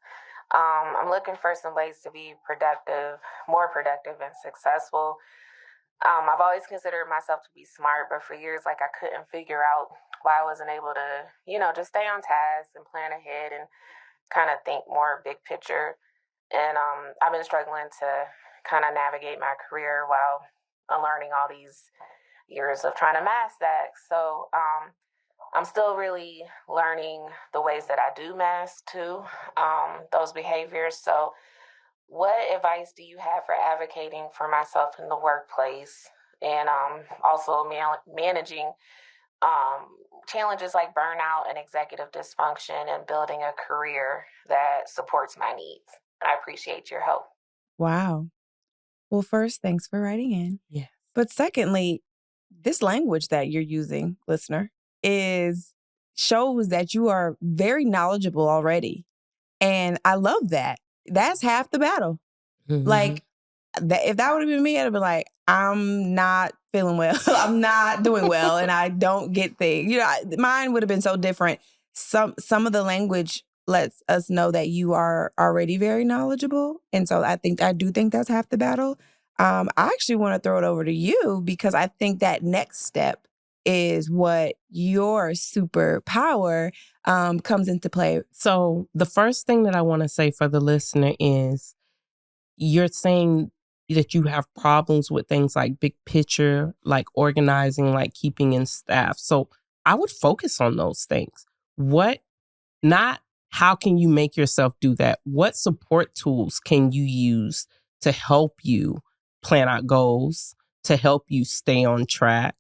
D: I'm looking for some ways to be productive, more productive and successful. I've always considered myself to be smart, but for years, like, I couldn't figure out why I wasn't able to, just stay on task and plan ahead and kind of think more big picture. And I've been struggling to kind of navigate my career while unlearning all these years of trying to mask that. So I'm still really learning the ways that I do mask too, those behaviors. So what advice do you have for advocating for myself in the workplace and also managing challenges like burnout and executive dysfunction and building a career that supports my needs? I appreciate your help.
B: Wow. Well, first, thanks for writing in.
C: Yeah.
B: But secondly, this language that you're using, listener, shows that you are very knowledgeable already. And I love that. That's half the battle.
C: Mm-hmm.
B: Like, if that would have been me, I'd have been like, I'm not feeling well. I'm not doing well. And I don't get things. Mine would have been so different. Some of the language lets us know that you are already very knowledgeable. And so I do think that's half the battle. I actually want to throw it over to you because I think that next step is what your superpower comes into play.
C: So the first thing that I want to say for the listener is you're saying that you have problems with things like big picture, like organizing, like keeping in staff. So I would focus on those things. Not how can you make yourself do that? What support tools can you use to help you plan out goals, to help you stay on track?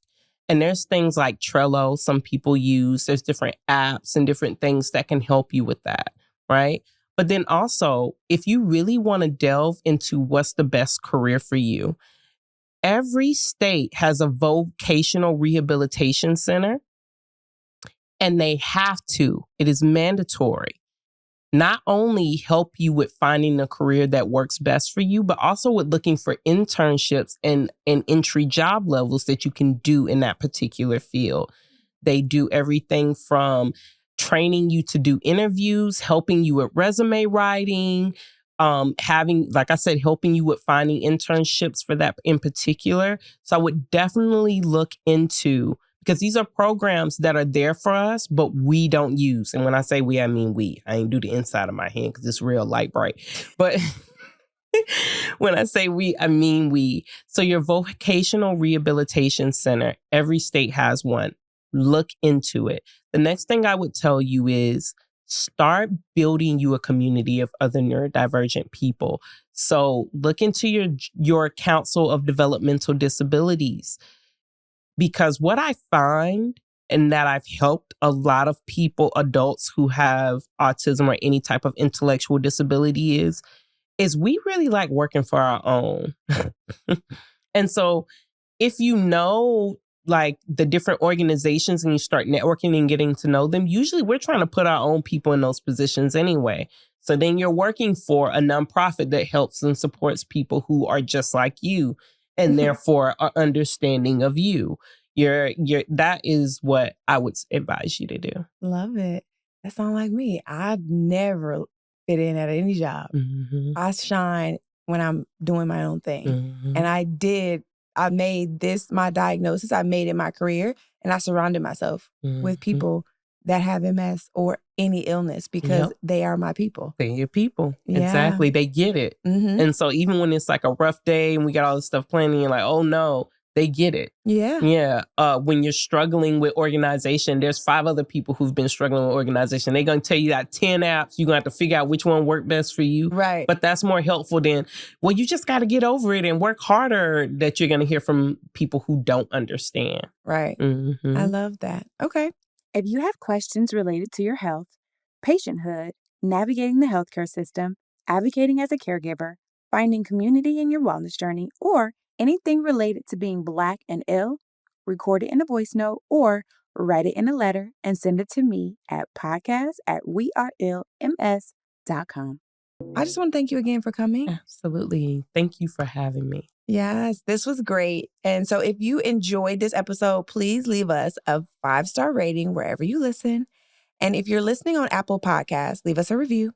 C: And there's things like Trello some people use. There's different apps and different things that can help you with that, right? But then also, if you really want to delve into what's the best career for you, every state has a vocational rehabilitation center, and they have to. It is mandatory. Not only help you with finding a career that works best for you, but also with looking for internships and entry job levels that you can do in that particular field. They do everything from training you to do interviews, helping you with resume writing, having, like I said, helping you with finding internships for that in particular. So I would definitely look into, because these are programs that are there for us, but we don't use. And when I say we, I mean we. I ain't do the inside of my hand because it's real light bright. But when I say we, I mean we. So your vocational rehabilitation center, every state has one. Look into it. The next thing I would tell you is start building you a community of other neurodivergent people. So look into your Council of Developmental Disabilities. Because what I find, and that I've helped a lot of people, adults who have autism or any type of intellectual disability is we really like working for our own. And so if you know like the different organizations and you start networking and getting to know them, usually we're trying to put our own people in those positions anyway. So then you're working for a nonprofit that helps and supports people who are just like you, and therefore are understanding of you. That is what I would advise you to do.
B: Love it. That sounds like me. I never fit in at any job.
C: Mm-hmm.
B: I shine when I'm doing my own thing.
C: Mm-hmm.
B: And I made this my diagnosis. I made it my career. And I surrounded myself with people that have MS or any illness because they are my people.
C: They're your people.
B: Yeah.
C: Exactly. They get it.
B: Mm-hmm.
C: And so even when it's like a rough day and we got all this stuff planning, you're like, oh no, they get it.
B: Yeah.
C: Yeah. When you're struggling with organization, there's 5 other people who've been struggling with organization. They're going to tell you that 10 apps, you're going to have to figure out which one worked best for you.
B: Right.
C: But that's more helpful than, well, you just got to get over it and work harder, that you're going to hear from people who don't understand.
B: Right.
C: Mm-hmm.
B: I love that. Okay.
E: If you have questions related to your health, patienthood, navigating the healthcare system, advocating as a caregiver, finding community in your wellness journey, or anything related to being Black and ill, record it in a voice note or write it in a letter and send it to me at podcast@weareillms.com.
B: I just want to thank you again for coming.
C: Absolutely. Thank you for having me.
B: Yes, this was great. And so if you enjoyed this episode, please leave us a 5-star rating wherever you listen. And if you're listening on Apple Podcasts, leave us a review.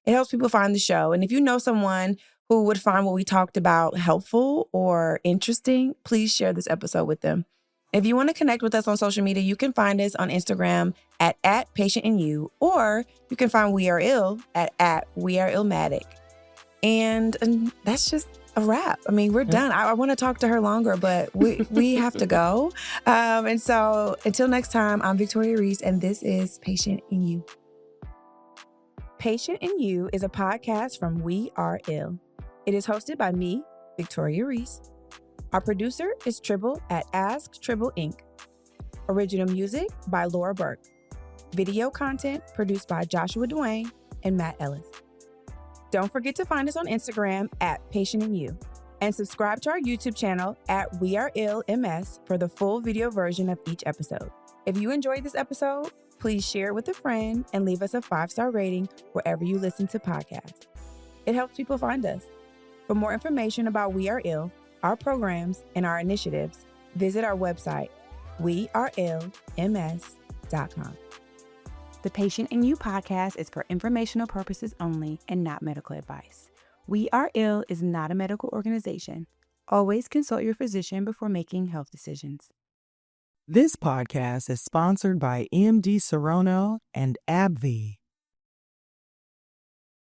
B: It helps people find the show. And if you know someone who would find what we talked about helpful or interesting, please share this episode with them. If you want to connect with us on social media, you can find us on Instagram at @patientandyou, or you can find We Are Ill at @weareillmatic. And that's just a wrap. I mean, we're done. I want to talk to her longer, but we have to go. And so until next time, I'm Victoria Reese, and this is Patient in You. Patient in You is a podcast from We Are Ill. It is hosted by me, Victoria Reese. Our producer is Tribble at Ask Tribble Inc. Original music by Laura Burke. Video content produced by Joshua Duane and Matt Ellis. Don't forget to find us on Instagram at Patient in You, and subscribe to our YouTube channel at We Are Ill MS for the full video version of each episode. If you enjoyed this episode, please share it with a friend and leave us a 5-star rating wherever you listen to podcasts. It helps people find us. For more information about We Are Ill, our programs, and our initiatives, visit our website, weareillms.com.
E: The Patient in You podcast is for informational purposes only and not medical advice. We Are Ill is not a medical organization. Always consult your physician before making health decisions.
A: This podcast is sponsored by MD Serono and AbbVie.